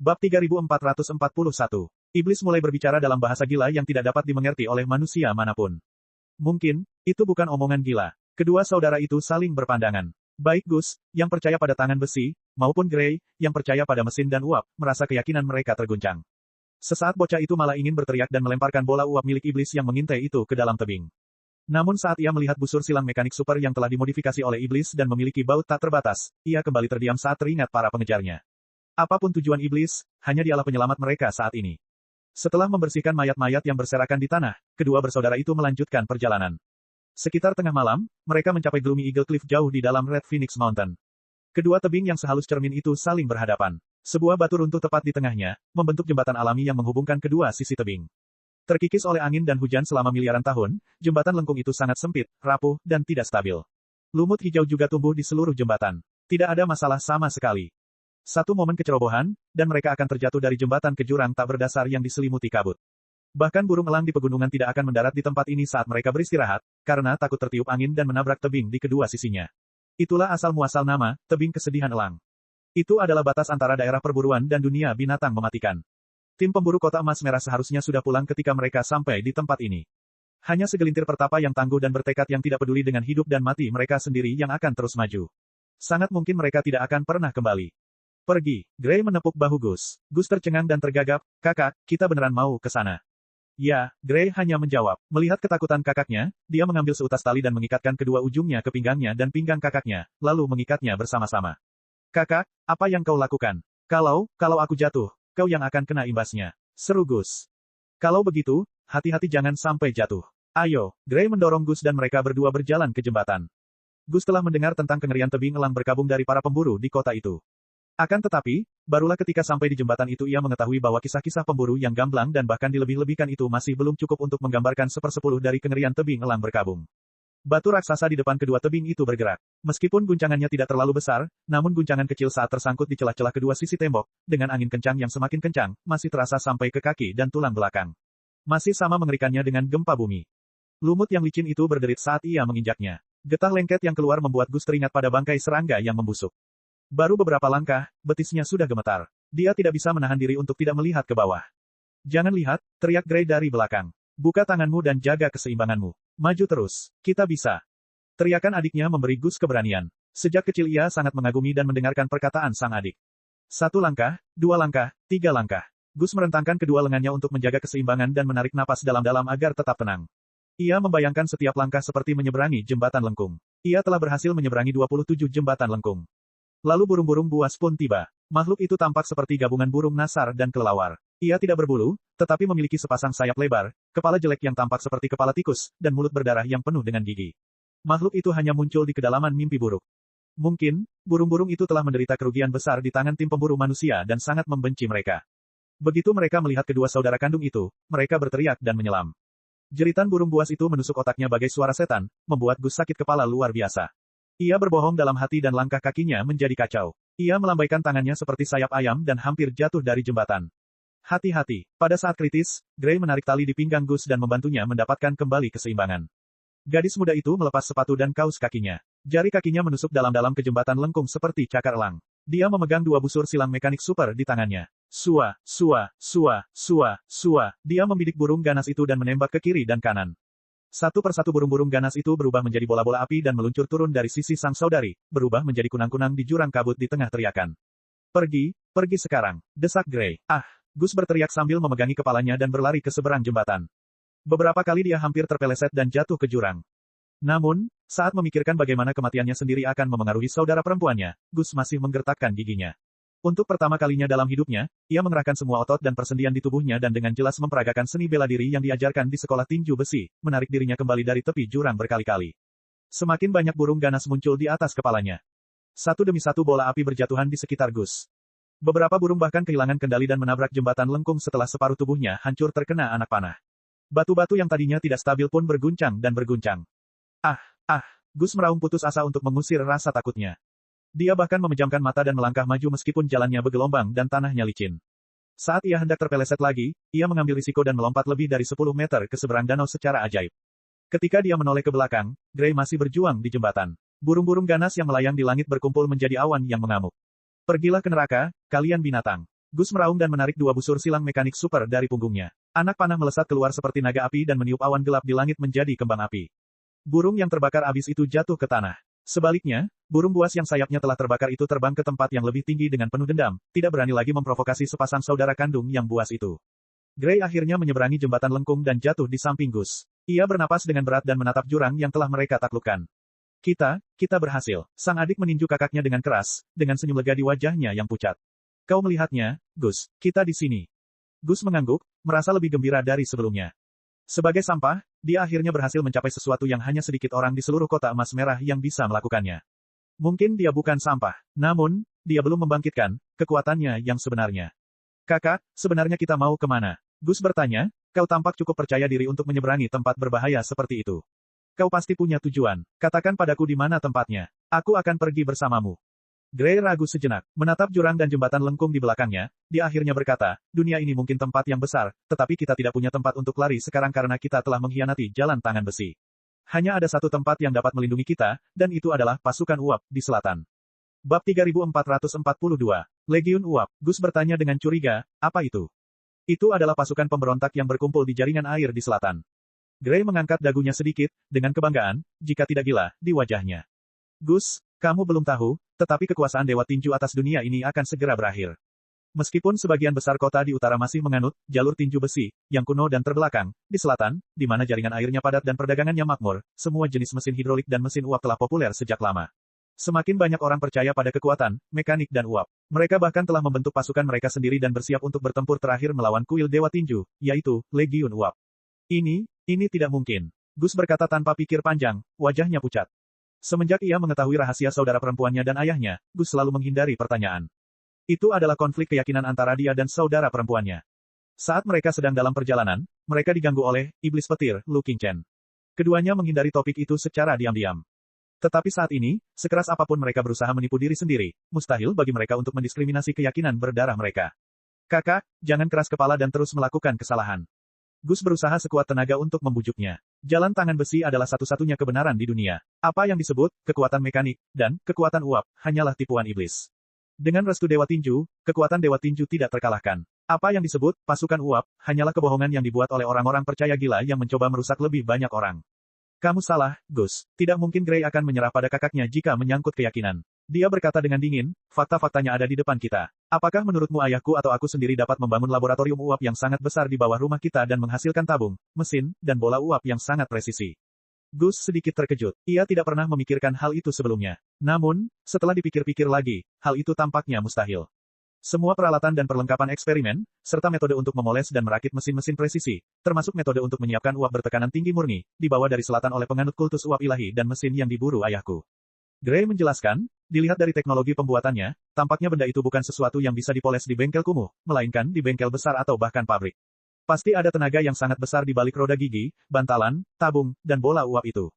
Bab 3441. Iblis mulai berbicara dalam bahasa gila yang tidak dapat dimengerti oleh manusia manapun. Mungkin, itu bukan omongan gila. Kedua saudara itu saling berpandangan. Baik Gus, yang percaya pada tangan besi, maupun Gray, yang percaya pada mesin dan uap, merasa keyakinan mereka terguncang. Sesaat bocah itu malah ingin berteriak dan melemparkan bola uap milik iblis yang mengintai itu ke dalam tebing. Namun saat ia melihat busur silang mekanik super yang telah dimodifikasi oleh iblis dan memiliki baut tak terbatas, ia kembali terdiam saat teringat para pengejarnya. Apapun tujuan iblis, hanya dialah penyelamat mereka saat ini. Setelah membersihkan mayat-mayat yang berserakan di tanah, kedua bersaudara itu melanjutkan perjalanan. Sekitar tengah malam, mereka mencapai Gloomy Eagle Cliff jauh di dalam Red Phoenix Mountain. Kedua tebing yang sehalus cermin itu saling berhadapan. Sebuah batu runtuh tepat di tengahnya, membentuk jembatan alami yang menghubungkan kedua sisi tebing. Terkikis oleh angin dan hujan selama miliaran tahun, jembatan lengkung itu sangat sempit, rapuh, dan tidak stabil. Lumut hijau juga tumbuh di seluruh jembatan. Tidak ada masalah sama sekali. Satu momen kecerobohan, dan mereka akan terjatuh dari jembatan ke jurang tak berdasar yang diselimuti kabut. Bahkan burung elang di pegunungan tidak akan mendarat di tempat ini saat mereka beristirahat, karena takut tertiup angin dan menabrak tebing di kedua sisinya. Itulah asal-muasal nama, tebing kesedihan elang. Itu adalah batas antara daerah perburuan dan dunia binatang mematikan. Tim pemburu kota emas merah seharusnya sudah pulang ketika mereka sampai di tempat ini. Hanya segelintir pertapa yang tangguh dan bertekad yang tidak peduli dengan hidup dan mati mereka sendiri yang akan terus maju. Sangat mungkin mereka tidak akan pernah kembali. Pergi. Gray menepuk bahu Gus. Gus tercengang dan tergagap, kakak, kita beneran mau ke sana. Ya, Gray hanya menjawab. Melihat ketakutan kakaknya, dia mengambil seutas tali dan mengikatkan kedua ujungnya ke pinggangnya dan pinggang kakaknya, lalu mengikatnya bersama-sama. Kakak, apa yang kau lakukan? Kalau aku jatuh, kau yang akan kena imbasnya. Seru Gus. Kalau begitu, hati-hati jangan sampai jatuh. Ayo, Gray mendorong Gus dan mereka berdua berjalan ke jembatan. Gus telah mendengar tentang kengerian tebing elang berkabung dari para pemburu di kota itu. Akan tetapi, barulah ketika sampai di jembatan itu ia mengetahui bahwa kisah-kisah pemburu yang gamblang dan bahkan dilebih-lebihkan itu masih belum cukup untuk menggambarkan 1/10 dari kengerian tebing elang berkabung. Batu raksasa di depan kedua tebing itu bergerak. Meskipun guncangannya tidak terlalu besar, namun guncangan kecil saat tersangkut di celah-celah kedua sisi tembok, dengan angin kencang yang semakin kencang, masih terasa sampai ke kaki dan tulang belakang. Masih sama mengerikannya dengan gempa bumi. Lumut yang licin itu berderit saat ia menginjaknya. Getah lengket yang keluar membuat Gus teringat pada bangkai serangga yang membusuk. Baru beberapa langkah, betisnya sudah gemetar. Dia tidak bisa menahan diri untuk tidak melihat ke bawah. Jangan lihat, teriak Gray dari belakang. Buka tanganmu dan jaga keseimbanganmu. Maju terus. Kita bisa. Teriakan adiknya memberi Gus keberanian. Sejak kecil ia sangat mengagumi dan mendengarkan perkataan sang adik. 1 langkah, 2 langkah, 3 langkah. Gus merentangkan kedua lengannya untuk menjaga keseimbangan dan menarik napas dalam-dalam agar tetap tenang. Ia membayangkan setiap langkah seperti menyeberangi jembatan lengkung. Ia telah berhasil menyeberangi 27 jembatan lengkung. Lalu burung-burung buas pun tiba. Makhluk itu tampak seperti gabungan burung nasar dan kelelawar. Ia tidak berbulu, tetapi memiliki sepasang sayap lebar, kepala jelek yang tampak seperti kepala tikus, dan mulut berdarah yang penuh dengan gigi. Makhluk itu hanya muncul di kedalaman mimpi buruk. Mungkin, burung-burung itu telah menderita kerugian besar di tangan tim pemburu manusia dan sangat membenci mereka. Begitu mereka melihat kedua saudara kandung itu, mereka berteriak dan menyelam. Jeritan burung buas itu menusuk otaknya bagai suara setan, membuat Gus sakit kepala luar biasa. Ia berbohong dalam hati dan langkah kakinya menjadi kacau. Ia melambaikan tangannya seperti sayap ayam dan hampir jatuh dari jembatan. Hati-hati. Pada saat kritis, Gray menarik tali di pinggang Gus dan membantunya mendapatkan kembali keseimbangan. Gadis muda itu melepas sepatu dan kaus kakinya. Jari kakinya menusuk dalam-dalam ke jembatan lengkung seperti cakar elang. Dia memegang 2 busur silang mekanik super di tangannya. Sua, sua, sua, sua, sua. Dia membidik burung ganas itu dan menembak ke kiri dan kanan. Satu persatu burung-burung ganas itu berubah menjadi bola-bola api dan meluncur turun dari sisi sang saudari, berubah menjadi kunang-kunang di jurang kabut di tengah teriakan. Pergi sekarang, desak Gray. Ah! Gus berteriak sambil memegangi kepalanya dan berlari ke seberang jembatan. Beberapa kali dia hampir terpeleset dan jatuh ke jurang. Namun, saat memikirkan bagaimana kematiannya sendiri akan memengaruhi saudara perempuannya, Gus masih menggertakkan giginya. Untuk pertama kalinya dalam hidupnya, ia mengerahkan semua otot dan persendian di tubuhnya dan dengan jelas memperagakan seni bela diri yang diajarkan di sekolah tinju besi, menarik dirinya kembali dari tepi jurang berkali-kali. Semakin banyak burung ganas muncul di atas kepalanya. Satu demi satu bola api berjatuhan di sekitar Gus. Beberapa burung bahkan kehilangan kendali dan menabrak jembatan lengkung setelah separuh tubuhnya hancur terkena anak panah. Batu-batu yang tadinya tidak stabil pun berguncang dan berguncang. Gus meraung putus asa untuk mengusir rasa takutnya. Dia bahkan memejamkan mata dan melangkah maju meskipun jalannya bergelombang dan tanahnya licin. Saat ia hendak terpeleset lagi, ia mengambil risiko dan melompat lebih dari 10 meter ke seberang danau secara ajaib. Ketika dia menoleh ke belakang, Gray masih berjuang di jembatan. Burung-burung ganas yang melayang di langit berkumpul menjadi awan yang mengamuk. Pergilah ke neraka, kalian binatang. Gus meraung dan menarik dua busur silang mekanik super dari punggungnya. Anak panah melesat keluar seperti naga api dan meniup awan gelap di langit menjadi kembang api. Burung yang terbakar abis itu jatuh ke tanah. Sebaliknya, burung buas yang sayapnya telah terbakar itu terbang ke tempat yang lebih tinggi dengan penuh dendam, tidak berani lagi memprovokasi sepasang saudara kandung yang buas itu. Gray akhirnya menyeberangi jembatan lengkung dan jatuh di samping Gus. Ia bernapas dengan berat dan menatap jurang yang telah mereka taklukkan. Kita berhasil. Sang adik meninju kakaknya dengan keras, dengan senyum lega di wajahnya yang pucat. Kau melihatnya, Gus, kita di sini. Gus mengangguk, merasa lebih gembira dari sebelumnya. Sebagai sampah, dia akhirnya berhasil mencapai sesuatu yang hanya sedikit orang di seluruh kota emas merah yang bisa melakukannya. Mungkin dia bukan sampah, namun, dia belum membangkitkan kekuatannya yang sebenarnya. Kakak, sebenarnya kita mau kemana? Gus bertanya, kau tampak cukup percaya diri untuk menyeberangi tempat berbahaya seperti itu. Kau pasti punya tujuan, katakan padaku di mana tempatnya. Aku akan pergi bersamamu. Gray ragu sejenak, menatap jurang dan jembatan lengkung di belakangnya, dia akhirnya berkata, dunia ini mungkin tempat yang besar, tetapi kita tidak punya tempat untuk lari sekarang karena kita telah mengkhianati jalan tangan besi. Hanya ada satu tempat yang dapat melindungi kita, dan itu adalah pasukan uap di selatan. Bab 3442, Legiun Uap. Gus bertanya dengan curiga, apa itu? Itu adalah pasukan pemberontak yang berkumpul di jaringan air di selatan. Gray mengangkat dagunya sedikit, dengan kebanggaan, jika tidak gila, di wajahnya. Gus, kamu belum tahu, tetapi kekuasaan Dewa Tinju atas dunia ini akan segera berakhir. Meskipun sebagian besar kota di utara masih menganut jalur tinju besi, yang kuno dan terbelakang, di selatan, di mana jaringan airnya padat dan perdagangannya makmur, semua jenis mesin hidrolik dan mesin uap telah populer sejak lama. Semakin banyak orang percaya pada kekuatan, mekanik dan uap. Mereka bahkan telah membentuk pasukan mereka sendiri dan bersiap untuk bertempur terakhir melawan kuil Dewa Tinju, yaitu Legiun Uap. Ini tidak mungkin. Gus berkata tanpa pikir panjang, wajahnya pucat. Semenjak ia mengetahui rahasia saudara perempuannya dan ayahnya, Gus selalu menghindari pertanyaan. Itu adalah konflik keyakinan antara dia dan saudara perempuannya. Saat mereka sedang dalam perjalanan, mereka diganggu oleh iblis petir, Lu Qingchen. Keduanya menghindari topik itu secara diam-diam. Tetapi saat ini, sekeras apapun mereka berusaha menipu diri sendiri, mustahil bagi mereka untuk mendiskriminasi keyakinan berdarah mereka. Kakak, jangan keras kepala dan terus melakukan kesalahan. Gus berusaha sekuat tenaga untuk membujuknya. Jalan tangan besi adalah satu-satunya kebenaran di dunia. Apa yang disebut kekuatan mekanik dan kekuatan uap hanyalah tipuan iblis. Dengan restu Dewa Tinju, kekuatan Dewa Tinju tidak terkalahkan. Apa yang disebut pasukan uap hanyalah kebohongan yang dibuat oleh orang-orang percaya gila yang mencoba merusak lebih banyak orang. Kamu salah, Gus. Tidak mungkin Gray akan menyerah pada kakaknya jika menyangkut keyakinan. Dia berkata dengan dingin, fakta-faktanya ada di depan kita. Apakah menurutmu ayahku atau aku sendiri dapat membangun laboratorium uap yang sangat besar di bawah rumah kita dan menghasilkan tabung, mesin, dan bola uap yang sangat presisi? Gus sedikit terkejut. Ia tidak pernah memikirkan hal itu sebelumnya. Namun, setelah dipikir-pikir lagi, hal itu tampaknya mustahil. Semua peralatan dan perlengkapan eksperimen, serta metode untuk memoles dan merakit mesin-mesin presisi, termasuk metode untuk menyiapkan uap bertekanan tinggi murni, dibawa dari selatan oleh penganut kultus uap ilahi dan mesin yang diburu ayahku. Gray menjelaskan, dilihat dari teknologi pembuatannya, tampaknya benda itu bukan sesuatu yang bisa dipoles di bengkel kumuh, melainkan di bengkel besar atau bahkan pabrik. Pasti ada tenaga yang sangat besar di balik roda gigi, bantalan, tabung, dan bola uap itu.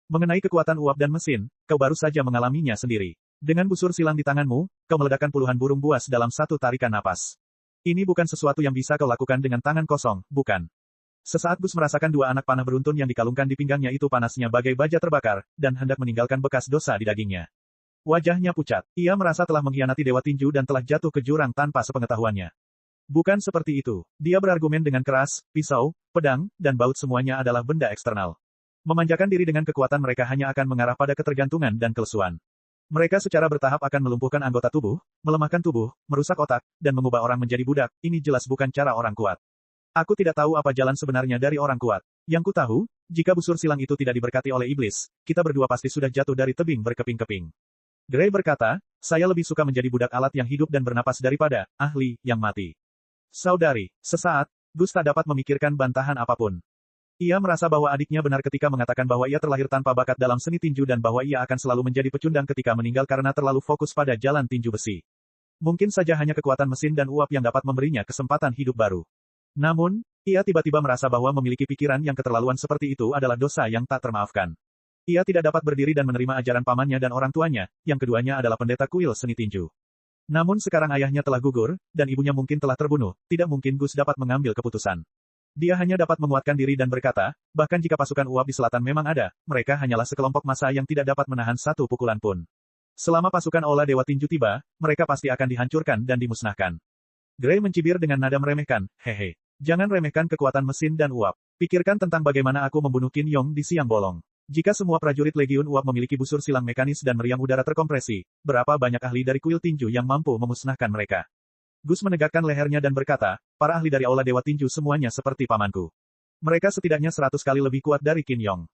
Mengenai kekuatan uap dan mesin, kau baru saja mengalaminya sendiri. Dengan busur silang di tanganmu, kau meledakkan puluhan burung buas dalam satu tarikan napas. Ini bukan sesuatu yang bisa kau lakukan dengan tangan kosong, bukan? Sesaat Gus merasakan dua anak panah beruntun yang dikalungkan di pinggangnya itu panasnya bagai baja terbakar, dan hendak meninggalkan bekas dosa di dagingnya. Wajahnya pucat. Ia merasa telah mengkhianati Dewa Tinju dan telah jatuh ke jurang tanpa sepengetahuannya. Bukan seperti itu. Dia berargumen dengan keras, pisau, pedang, dan baut semuanya adalah benda eksternal. Memanjakan diri dengan kekuatan mereka hanya akan mengarah pada ketergantungan dan kelesuan. Mereka secara bertahap akan melumpuhkan anggota tubuh, melemahkan tubuh, merusak otak, dan mengubah orang menjadi budak. Ini jelas bukan cara orang kuat. Aku tidak tahu apa jalan sebenarnya dari orang kuat. Yang ku tahu, jika busur silang itu tidak diberkati oleh iblis, kita berdua pasti sudah jatuh dari tebing berkeping-keping. Gray berkata, saya lebih suka menjadi budak alat yang hidup dan bernapas daripada ahli yang mati. Saudari, sesaat, Gus tak dapat memikirkan bantahan apapun. Ia merasa bahwa adiknya benar ketika mengatakan bahwa ia terlahir tanpa bakat dalam seni tinju dan bahwa ia akan selalu menjadi pecundang ketika meninggal karena terlalu fokus pada jalan tinju besi. Mungkin saja hanya kekuatan mesin dan uap yang dapat memberinya kesempatan hidup baru. Namun, ia tiba-tiba merasa bahwa memiliki pikiran yang keterlaluan seperti itu adalah dosa yang tak termaafkan. Ia tidak dapat berdiri dan menerima ajaran pamannya dan orang tuanya, yang keduanya adalah pendeta kuil seni tinju. Namun sekarang ayahnya telah gugur, dan ibunya mungkin telah terbunuh, tidak mungkin Gus dapat mengambil keputusan. Dia hanya dapat menguatkan diri dan berkata, bahkan jika pasukan uap di selatan memang ada, mereka hanyalah sekelompok massa yang tidak dapat menahan satu pukulan pun. Selama pasukan Ola Dewa Tinju tiba, mereka pasti akan dihancurkan dan dimusnahkan. Gray mencibir dengan nada meremehkan, hehe. Jangan remehkan kekuatan mesin dan uap. Pikirkan tentang bagaimana aku membunuh Qin Yong di siang bolong. Jika semua prajurit Legiun Uap memiliki busur silang mekanis dan meriam udara terkompresi, berapa banyak ahli dari kuil tinju yang mampu memusnahkan mereka? Gus menegakkan lehernya dan berkata, para ahli dari Aula Dewa Tinju semuanya seperti pamanku. Mereka setidaknya 100 kali lebih kuat dari Qin Yong.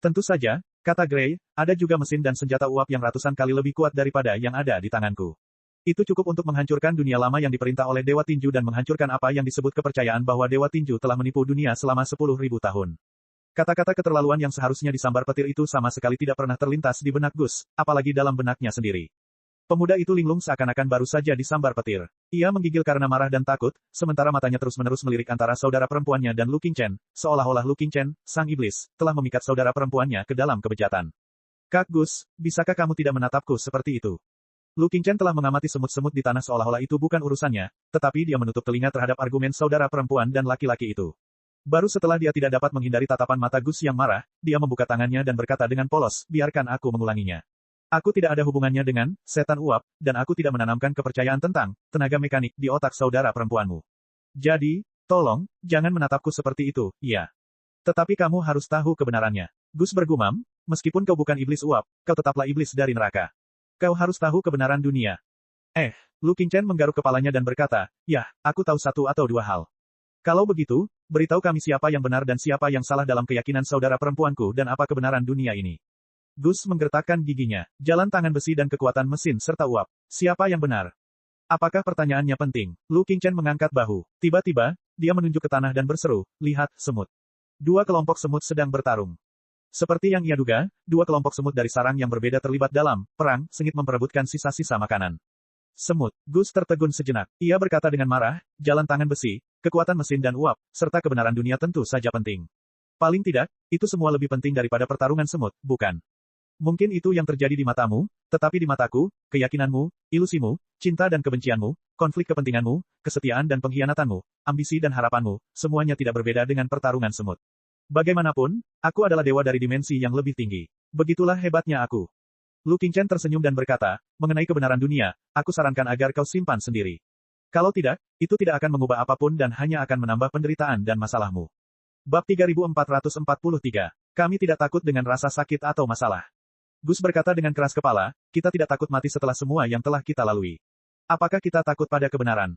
Tentu saja, kata Gray, ada juga mesin dan senjata uap yang ratusan kali lebih kuat daripada yang ada di tanganku. Itu cukup untuk menghancurkan dunia lama yang diperintah oleh Dewa Tinju dan menghancurkan apa yang disebut kepercayaan bahwa Dewa Tinju telah menipu dunia selama 10.000 tahun. Kata-kata keterlaluan yang seharusnya disambar petir itu sama sekali tidak pernah terlintas di benak Gus, apalagi dalam benaknya sendiri. Pemuda itu linglung seakan-akan baru saja disambar petir. Ia menggigil karena marah dan takut, sementara matanya terus-menerus melirik antara saudara perempuannya dan Lu Qingchen, seolah-olah Lu Qingchen, sang iblis, telah memikat saudara perempuannya ke dalam kebejatan. Kak Gus, bisakah kamu tidak menatapku seperti itu? Lu Qingchen telah mengamati semut-semut di tanah seolah-olah itu bukan urusannya, tetapi dia menutup telinga terhadap argumen saudara perempuan dan laki-laki itu. Baru setelah dia tidak dapat menghindari tatapan mata Gus yang marah, dia membuka tangannya dan berkata dengan polos, biarkan aku mengulanginya. Aku tidak ada hubungannya dengan setan uap, dan aku tidak menanamkan kepercayaan tentang tenaga mekanik di otak saudara perempuanmu. Jadi, tolong, jangan menatapku seperti itu, ya. Tetapi kamu harus tahu kebenarannya. Gus bergumam, meskipun kau bukan iblis uap, kau tetaplah iblis dari neraka. Kau harus tahu kebenaran dunia. Lu Qingchen menggaruk kepalanya dan berkata, ya, aku tahu satu atau dua hal. Kalau begitu, beritahu kami siapa yang benar dan siapa yang salah dalam keyakinan saudara perempuanku dan apa kebenaran dunia ini. Gus menggertakkan giginya, jalan tangan besi dan kekuatan mesin serta uap. Siapa yang benar? Apakah pertanyaannya penting? Lu Qingchen mengangkat bahu. Tiba-tiba, dia menunjuk ke tanah dan berseru, lihat, semut. Dua kelompok semut sedang bertarung. Seperti yang ia duga, dua kelompok semut dari sarang yang berbeda terlibat dalam perang sengit memperebutkan sisa-sisa makanan. Semut. Gus tertegun sejenak. Ia berkata dengan marah, jalan tangan besi, kekuatan mesin dan uap, serta kebenaran dunia tentu saja penting. Paling tidak, itu semua lebih penting daripada pertarungan semut, bukan? Mungkin itu yang terjadi di matamu, tetapi di mataku, keyakinanmu, ilusimu, cinta dan kebencianmu, konflik kepentinganmu, kesetiaan dan pengkhianatanmu, ambisi dan harapanmu, semuanya tidak berbeda dengan pertarungan semut. Bagaimanapun, aku adalah dewa dari dimensi yang lebih tinggi. Begitulah hebatnya aku. Lu Qingchen tersenyum dan berkata, mengenai kebenaran dunia, aku sarankan agar kau simpan sendiri. Kalau tidak, itu tidak akan mengubah apapun dan hanya akan menambah penderitaan dan masalahmu. Bab 3443. Kami tidak takut dengan rasa sakit atau masalah. Gus berkata dengan keras kepala, kita tidak takut mati setelah semua yang telah kita lalui. Apakah kita takut pada kebenaran?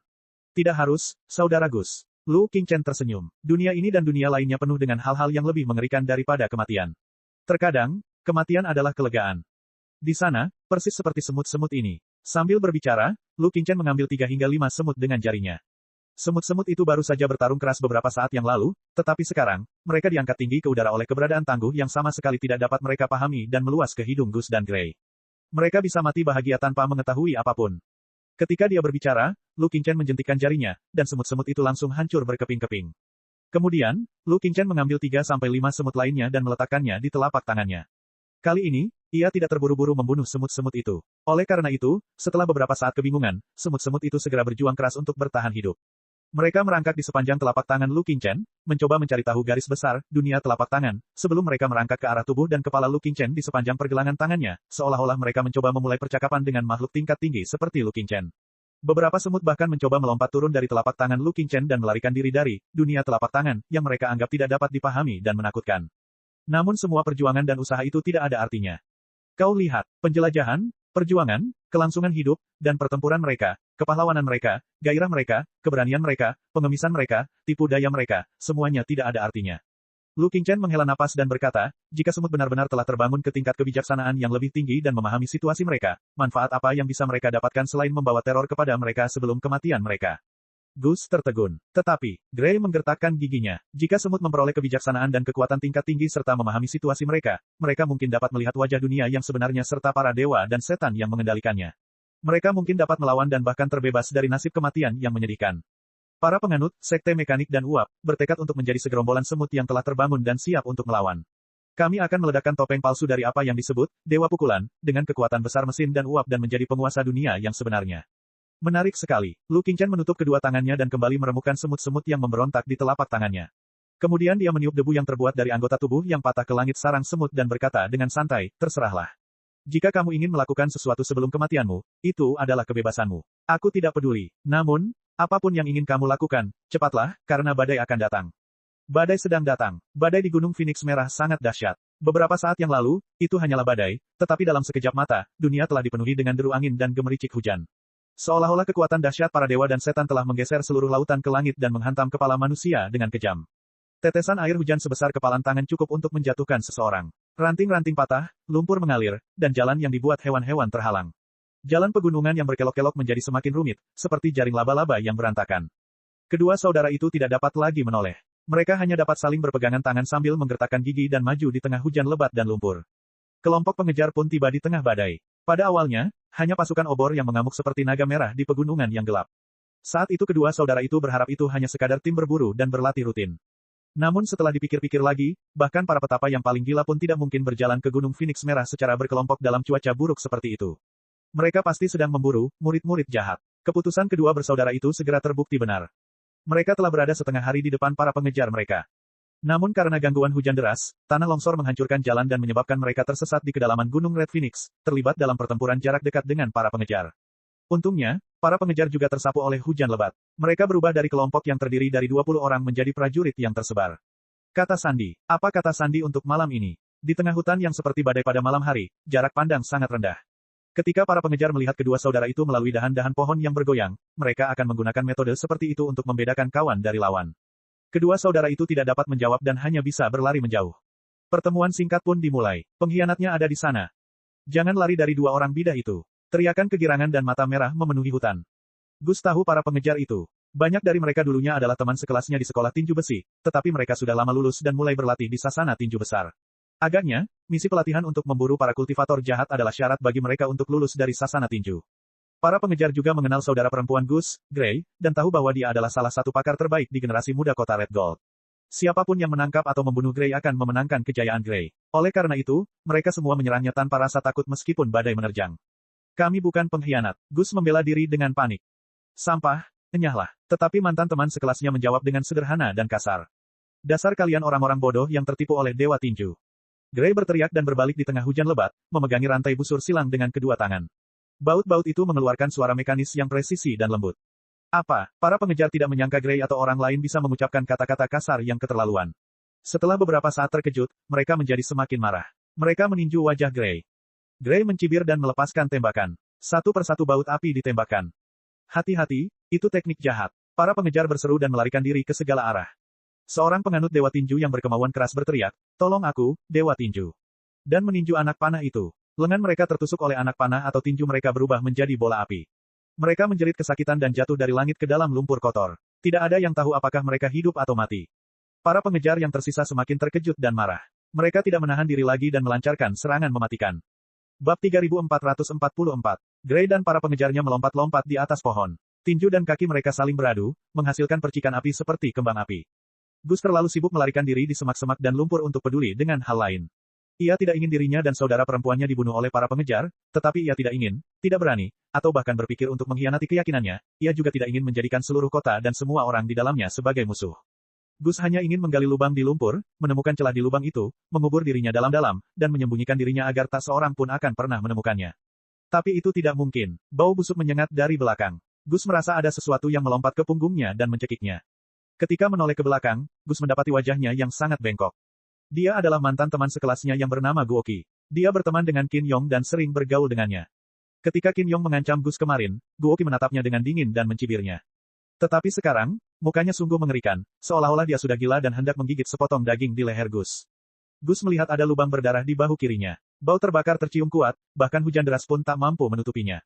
Tidak harus, saudara Gus. Lu Qingchen tersenyum. Dunia ini dan dunia lainnya penuh dengan hal-hal yang lebih mengerikan daripada kematian. Terkadang, kematian adalah kelegaan. Di sana, persis seperti semut-semut ini. Sambil berbicara, Lu Qingchen mengambil 3 hingga 5 semut dengan jarinya. Semut-semut itu baru saja bertarung keras beberapa saat yang lalu, tetapi sekarang, mereka diangkat tinggi ke udara oleh keberadaan tangguh yang sama sekali tidak dapat mereka pahami dan meluas ke hidung Gus dan Gray. Mereka bisa mati bahagia tanpa mengetahui apapun. Ketika dia berbicara, Lu Qingchen menjentikkan jarinya, dan semut-semut itu langsung hancur berkeping-keping. Kemudian, Lu Qingchen mengambil 3-5 semut lainnya dan meletakkannya di telapak tangannya. Kali ini, ia tidak terburu-buru membunuh semut-semut itu. Oleh karena itu, setelah beberapa saat kebingungan, semut-semut itu segera berjuang keras untuk bertahan hidup. Mereka merangkak di sepanjang telapak tangan Lu Qingchen, mencoba mencari tahu garis besar, dunia telapak tangan, sebelum mereka merangkak ke arah tubuh dan kepala Lu Qingchen di sepanjang pergelangan tangannya, seolah-olah mereka mencoba memulai percakapan dengan makhluk tingkat tinggi seperti Lu Qingchen. Beberapa semut bahkan mencoba melompat turun dari telapak tangan Lu Qingchen dan melarikan diri dari dunia telapak tangan, yang mereka anggap tidak dapat dipahami dan menakutkan. Namun semua perjuangan dan usaha itu tidak ada artinya. Kau lihat, penjelajahan, perjuangan, kelangsungan hidup, dan pertempuran mereka, kepahlawanan mereka, gairah mereka, keberanian mereka, pengemisan mereka, tipu daya mereka, semuanya tidak ada artinya. Lu Qingchen menghela napas dan berkata, jika semut benar-benar telah terbangun ke tingkat kebijaksanaan yang lebih tinggi dan memahami situasi mereka, manfaat apa yang bisa mereka dapatkan selain membawa teror kepada mereka sebelum kematian mereka? Gus tertegun. Tetapi, Gray menggertakkan giginya. Jika semut memperoleh kebijaksanaan dan kekuatan tingkat tinggi serta memahami situasi mereka, mereka mungkin dapat melihat wajah dunia yang sebenarnya serta para dewa dan setan yang mengendalikannya. Mereka mungkin dapat melawan dan bahkan terbebas dari nasib kematian yang menyedihkan. Para penganut, sekte mekanik dan uap, bertekad untuk menjadi segerombolan semut yang telah terbangun dan siap untuk melawan. Kami akan meledakkan topeng palsu dari apa yang disebut Dewa Pukulan, dengan kekuatan besar mesin dan uap dan menjadi penguasa dunia yang sebenarnya. Menarik sekali. Lu Qingchen menutup kedua tangannya dan kembali meremukkan semut-semut yang memberontak di telapak tangannya. Kemudian dia meniup debu yang terbuat dari anggota tubuh yang patah ke langit sarang semut dan berkata dengan santai, terserahlah. Jika kamu ingin melakukan sesuatu sebelum kematianmu, itu adalah kebebasanmu. Aku tidak peduli. Namun, Apapun yang ingin kamu lakukan, cepatlah, karena badai akan datang. Badai sedang datang. Badai di Gunung Phoenix Merah sangat dahsyat. Beberapa saat yang lalu, itu hanyalah badai, tetapi dalam sekejap mata, dunia telah dipenuhi dengan deru angin dan gemericik hujan. Seolah-olah kekuatan dahsyat para dewa dan setan telah menggeser seluruh lautan ke langit dan menghantam kepala manusia dengan kejam. Tetesan air hujan sebesar kepalan tangan cukup untuk menjatuhkan seseorang. Ranting-ranting patah, lumpur mengalir, dan jalan yang dibuat hewan-hewan terhalang. Jalan pegunungan yang berkelok-kelok menjadi semakin rumit, seperti jaring laba-laba yang berantakan. Kedua saudara itu tidak dapat lagi menoleh. Mereka hanya dapat saling berpegangan tangan sambil menggertakkan gigi dan maju di tengah hujan lebat dan lumpur. Kelompok pengejar pun tiba di tengah badai. Pada awalnya, hanya pasukan obor yang mengamuk seperti naga merah di pegunungan yang gelap. Saat itu kedua saudara itu berharap itu hanya sekadar tim berburu dan berlatih rutin. Namun setelah dipikir-pikir lagi, bahkan para petapa yang paling gila pun tidak mungkin berjalan ke Gunung Phoenix Merah secara berkelompok dalam cuaca buruk seperti itu. Mereka pasti sedang memburu murid-murid jahat. Keputusan kedua bersaudara itu segera terbukti benar. Mereka telah berada setengah hari di depan para pengejar mereka. Namun karena gangguan hujan deras, tanah longsor menghancurkan jalan dan menyebabkan mereka tersesat di kedalaman Gunung Red Phoenix, terlibat dalam pertempuran jarak dekat dengan para pengejar. Untungnya, para pengejar juga tersapu oleh hujan lebat. Mereka berubah dari kelompok yang terdiri dari 20 orang menjadi prajurit yang tersebar. Kata Sandi, apa kata Sandi untuk malam ini? Di tengah hutan yang seperti badai pada malam hari, jarak pandang sangat rendah. Ketika para pengejar melihat kedua saudara itu melalui dahan-dahan pohon yang bergoyang, mereka akan menggunakan metode seperti itu untuk membedakan kawan dari lawan. Kedua saudara itu tidak dapat menjawab dan hanya bisa berlari menjauh. Pertemuan singkat pun dimulai. Pengkhianatnya ada di sana. Jangan lari dari dua orang bidah itu. Teriakan kegirangan dan mata merah memenuhi hutan. Gus tahu para pengejar itu. Banyak dari mereka dulunya adalah teman sekelasnya di sekolah tinju besi, tetapi mereka sudah lama lulus dan mulai berlatih di sasana tinju besar. Agaknya, misi pelatihan untuk memburu para kultivator jahat adalah syarat bagi mereka untuk lulus dari sasana tinju. Para pengejar juga mengenal saudara perempuan Gus, Gray, dan tahu bahwa dia adalah salah satu pakar terbaik di generasi muda kota Red Gold. Siapapun yang menangkap atau membunuh Gray akan memenangkan kejayaan Gray. Oleh karena itu, mereka semua menyerangnya tanpa rasa takut meskipun badai menerjang. Kami bukan pengkhianat. Gus membela diri dengan panik. Sampah, enyahlah. Tetapi mantan teman sekelasnya menjawab dengan sederhana dan kasar. Dasar kalian orang-orang bodoh yang tertipu oleh dewa tinju. Gray berteriak dan berbalik di tengah hujan lebat, memegangi rantai busur silang dengan kedua tangan. Baut-baut itu mengeluarkan suara mekanis yang presisi dan lembut. Apa? Para pengejar tidak menyangka Gray atau orang lain bisa mengucapkan kata-kata kasar yang keterlaluan. Setelah beberapa saat terkejut, mereka menjadi semakin marah. Mereka meninju wajah Gray. Gray mencibir dan melepaskan tembakan. Satu persatu baut api ditembakkan. Hati-hati, itu teknik jahat. Para pengejar berseru dan melarikan diri ke segala arah. Seorang penganut dewa tinju yang berkemauan keras berteriak, "Tolong aku, dewa tinju." Dan meninju anak panah itu. Lengan mereka tertusuk oleh anak panah atau tinju mereka berubah menjadi bola api. Mereka menjerit kesakitan dan jatuh dari langit ke dalam lumpur kotor. Tidak ada yang tahu apakah mereka hidup atau mati. Para pengejar yang tersisa semakin terkejut dan marah. Mereka tidak menahan diri lagi dan melancarkan serangan mematikan. Bab 3444. Gray dan para pengejarnya melompat-lompat di atas pohon. Tinju dan kaki mereka saling beradu, menghasilkan percikan api seperti kembang api. Gus terlalu sibuk melarikan diri di semak-semak dan lumpur untuk peduli dengan hal lain. Ia tidak ingin dirinya dan saudara perempuannya dibunuh oleh para pengejar, tetapi ia tidak ingin, tidak berani, atau bahkan berpikir untuk mengkhianati keyakinannya. Ia juga tidak ingin menjadikan seluruh kota dan semua orang di dalamnya sebagai musuh. Gus hanya ingin menggali lubang di lumpur, menemukan celah di lubang itu, mengubur dirinya dalam-dalam, dan menyembunyikan dirinya agar tak seorang pun akan pernah menemukannya. Tapi itu tidak mungkin. Bau busuk menyengat dari belakang. Gus merasa ada sesuatu yang melompat ke punggungnya dan mencekiknya. Ketika menoleh ke belakang, Gus mendapati wajahnya yang sangat bengkok. Dia adalah mantan teman sekelasnya yang bernama Guoki. Dia berteman dengan Qin Yong dan sering bergaul dengannya. Ketika Qin Yong mengancam Gus kemarin, Guoki menatapnya dengan dingin dan mencibirnya. Tetapi sekarang, mukanya sungguh mengerikan, seolah-olah dia sudah gila dan hendak menggigit sepotong daging di leher Gus. Gus melihat ada lubang berdarah di bahu kirinya. Bau terbakar tercium kuat, bahkan hujan deras pun tak mampu menutupinya.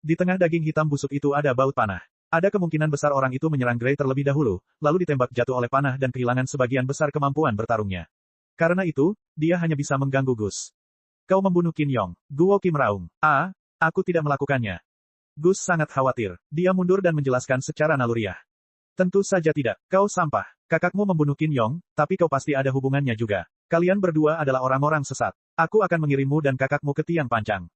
Di tengah daging hitam busuk itu ada baut panah. Ada kemungkinan besar orang itu menyerang Gray terlebih dahulu, lalu ditembak jatuh oleh panah dan kehilangan sebagian besar kemampuan bertarungnya. Karena itu, dia hanya bisa mengganggu Gus. Kau membunuh Qin Yong. Guoki meraung. Aku tidak melakukannya. Gus sangat khawatir. Dia mundur dan menjelaskan secara naluriah. Tentu saja tidak. Kau sampah. Kakakmu membunuh Qin Yong, tapi kau pasti ada hubungannya juga. Kalian berdua adalah orang-orang sesat. Aku akan mengirimmu dan kakakmu ke tiang pancang.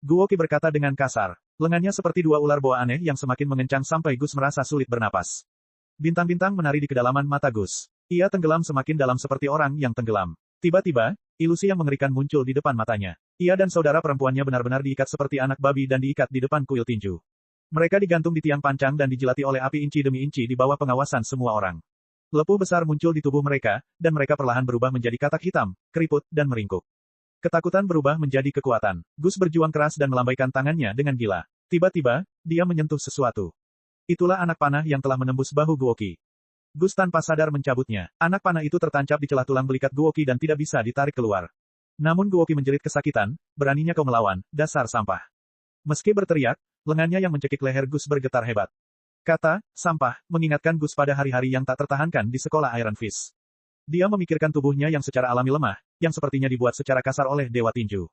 Guoki berkata dengan kasar. Lengannya seperti dua ular boa aneh yang semakin mengencang sampai Gus merasa sulit bernapas. Bintang-bintang menari di kedalaman mata Gus. Ia tenggelam semakin dalam seperti orang yang tenggelam. Tiba-tiba, ilusi yang mengerikan muncul di depan matanya. Ia dan saudara perempuannya benar-benar diikat seperti anak babi dan diikat di depan kuil tinju. Mereka digantung di tiang pancang dan dijilati oleh api inci demi inci di bawah pengawasan semua orang. Lepuh besar muncul di tubuh mereka, dan mereka perlahan berubah menjadi katak hitam, keriput, dan meringkuk. Ketakutan berubah menjadi kekuatan. Gus berjuang keras dan melambaikan tangannya dengan gila. Tiba-tiba, dia menyentuh sesuatu. Itulah anak panah yang telah menembus bahu Guoqi. Gus tanpa sadar mencabutnya. Anak panah itu tertancap di celah tulang belikat Guoqi dan tidak bisa ditarik keluar. Namun Guoqi menjerit kesakitan, beraninya kau melawan, dasar sampah. Meski berteriak, lengannya yang mencekik leher Gus bergetar hebat. Kata, sampah, mengingatkan Gus pada hari-hari yang tak tertahankan di sekolah Iron Fist. Dia memikirkan tubuhnya yang secara alami lemah, yang sepertinya dibuat secara kasar oleh Dewa Tinju.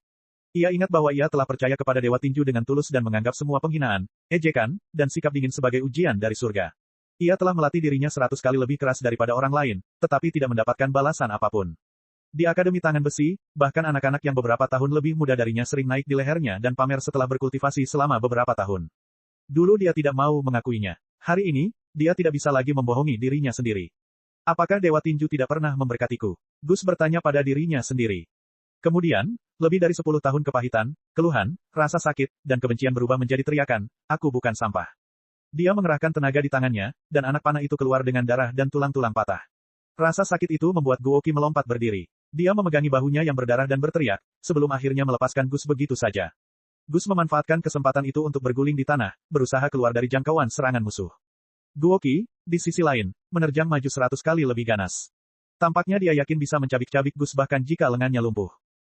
Ia ingat bahwa ia telah percaya kepada Dewa Tinju dengan tulus dan menganggap semua penghinaan, ejekan, dan sikap dingin sebagai ujian dari surga. Ia telah melatih dirinya 100 kali lebih keras daripada orang lain, tetapi tidak mendapatkan balasan apapun. Di Akademi Tangan Besi, bahkan anak-anak yang beberapa tahun lebih muda darinya sering naik di lehernya dan pamer setelah berkultivasi selama beberapa tahun. Dulu dia tidak mau mengakuinya. Hari ini, dia tidak bisa lagi membohongi dirinya sendiri. Apakah Dewa Tinju tidak pernah memberkatiku? Gus bertanya pada dirinya sendiri. Kemudian, lebih dari 10 tahun kepahitan, keluhan, rasa sakit, dan kebencian berubah menjadi teriakan, aku bukan sampah. Dia mengerahkan tenaga di tangannya, dan anak panah itu keluar dengan darah dan tulang-tulang patah. Rasa sakit itu membuat Guoqi melompat berdiri. Dia memegangi bahunya yang berdarah dan berteriak, sebelum akhirnya melepaskan Gus begitu saja. Gus memanfaatkan kesempatan itu untuk berguling di tanah, berusaha keluar dari jangkauan serangan musuh. Guoqi, di sisi lain, menerjang maju 100 kali lebih ganas. Tampaknya dia yakin bisa mencabik-cabik Gus bahkan jika lengannya lumpuh.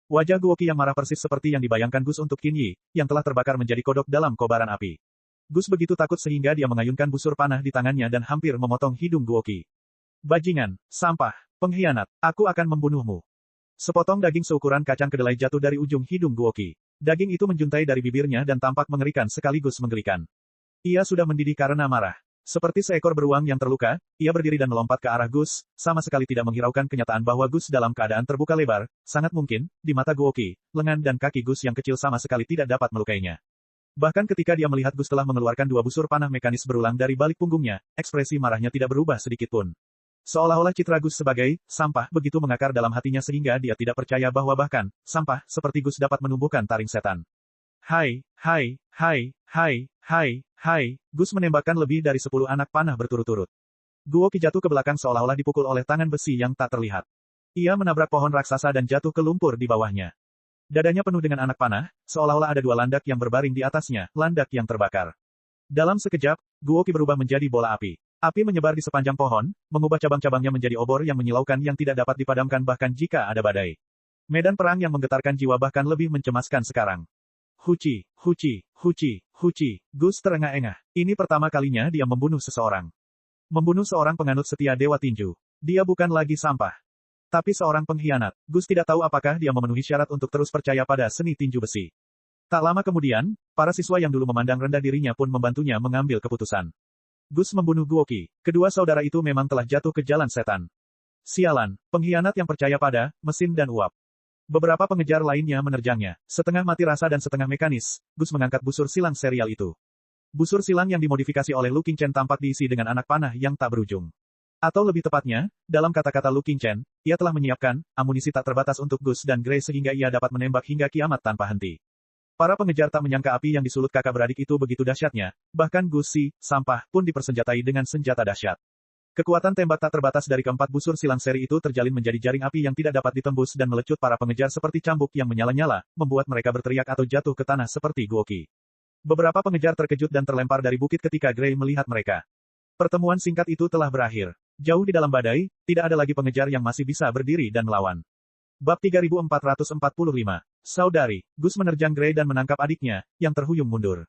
Wajah Guoqi yang marah persis seperti yang dibayangkan Gus untuk Qin Yi, yang telah terbakar menjadi kodok dalam kobaran api. Gus begitu takut sehingga dia mengayunkan busur panah di tangannya dan hampir memotong hidung Guoqi. Bajingan, sampah, pengkhianat, aku akan membunuhmu. Sepotong daging seukuran kacang kedelai jatuh dari ujung hidung Guoqi. Daging itu menjuntai dari bibirnya dan tampak mengerikan sekaligus menggelikan. Ia sudah mendidih karena marah. Seperti seekor beruang yang terluka, ia berdiri dan melompat ke arah Gus, sama sekali tidak menghiraukan kenyataan bahwa Gus dalam keadaan terbuka lebar, sangat mungkin, di mata Guoqi, lengan dan kaki Gus yang kecil sama sekali tidak dapat melukainya. Bahkan ketika dia melihat Gus telah mengeluarkan 2 busur panah mekanis berulang dari balik punggungnya, ekspresi marahnya tidak berubah sedikit pun. Seolah-olah citra Gus sebagai sampah begitu mengakar dalam hatinya sehingga dia tidak percaya bahwa bahkan sampah seperti Gus dapat menumbuhkan taring setan. Hai, hai, hai, hai, hai, hai, Gus menembakkan lebih dari 10 anak panah berturut-turut. Guoqi jatuh ke belakang seolah-olah dipukul oleh tangan besi yang tak terlihat. Ia menabrak pohon raksasa dan jatuh ke lumpur di bawahnya. Dadanya penuh dengan anak panah, seolah-olah ada 2 landak yang berbaring di atasnya, landak yang terbakar. Dalam sekejap, Guoqi berubah menjadi bola api. Api menyebar di sepanjang pohon, mengubah cabang-cabangnya menjadi obor yang menyilaukan yang tidak dapat dipadamkan bahkan jika ada badai. Medan perang yang menggetarkan jiwa bahkan lebih mencemaskan sekarang. Huci, huci, huci, huci, Gus terengah-engah. Ini pertama kalinya dia membunuh seseorang. Membunuh seorang penganut setia Dewa Tinju. Dia bukan lagi sampah. Tapi seorang pengkhianat. Gus tidak tahu apakah dia memenuhi syarat untuk terus percaya pada seni tinju besi. Tak lama kemudian, para siswa yang dulu memandang rendah dirinya pun membantunya mengambil keputusan. Gus membunuh Guoqi. Kedua saudara itu memang telah jatuh ke jalan setan. Sialan, pengkhianat yang percaya pada mesin dan uap. Beberapa pengejar lainnya menerjangnya. Setengah mati rasa dan setengah mekanis, Gus mengangkat busur silang serial itu. Busur silang yang dimodifikasi oleh Lu Qingchen tampak diisi dengan anak panah yang tak berujung. Atau lebih tepatnya, dalam kata-kata Lu Qingchen, ia telah menyiapkan amunisi tak terbatas untuk Gus dan Gray sehingga ia dapat menembak hingga kiamat tanpa henti. Para pengejar tak menyangka api yang disulut kakak beradik itu begitu dahsyatnya, bahkan Gus si, sampah, pun dipersenjatai dengan senjata dahsyat. Kekuatan tembak tak terbatas dari keempat busur silang seri itu terjalin menjadi jaring api yang tidak dapat ditembus dan melecut para pengejar seperti cambuk yang menyala-nyala, membuat mereka berteriak atau jatuh ke tanah seperti Guoqi. Beberapa pengejar terkejut dan terlempar dari bukit ketika Gray melihat mereka. Pertemuan singkat itu telah berakhir. Jauh di dalam badai, tidak ada lagi pengejar yang masih bisa berdiri dan melawan. Bab 3445. Saudari, Gus menerjang Gray dan menangkap adiknya, yang terhuyung mundur.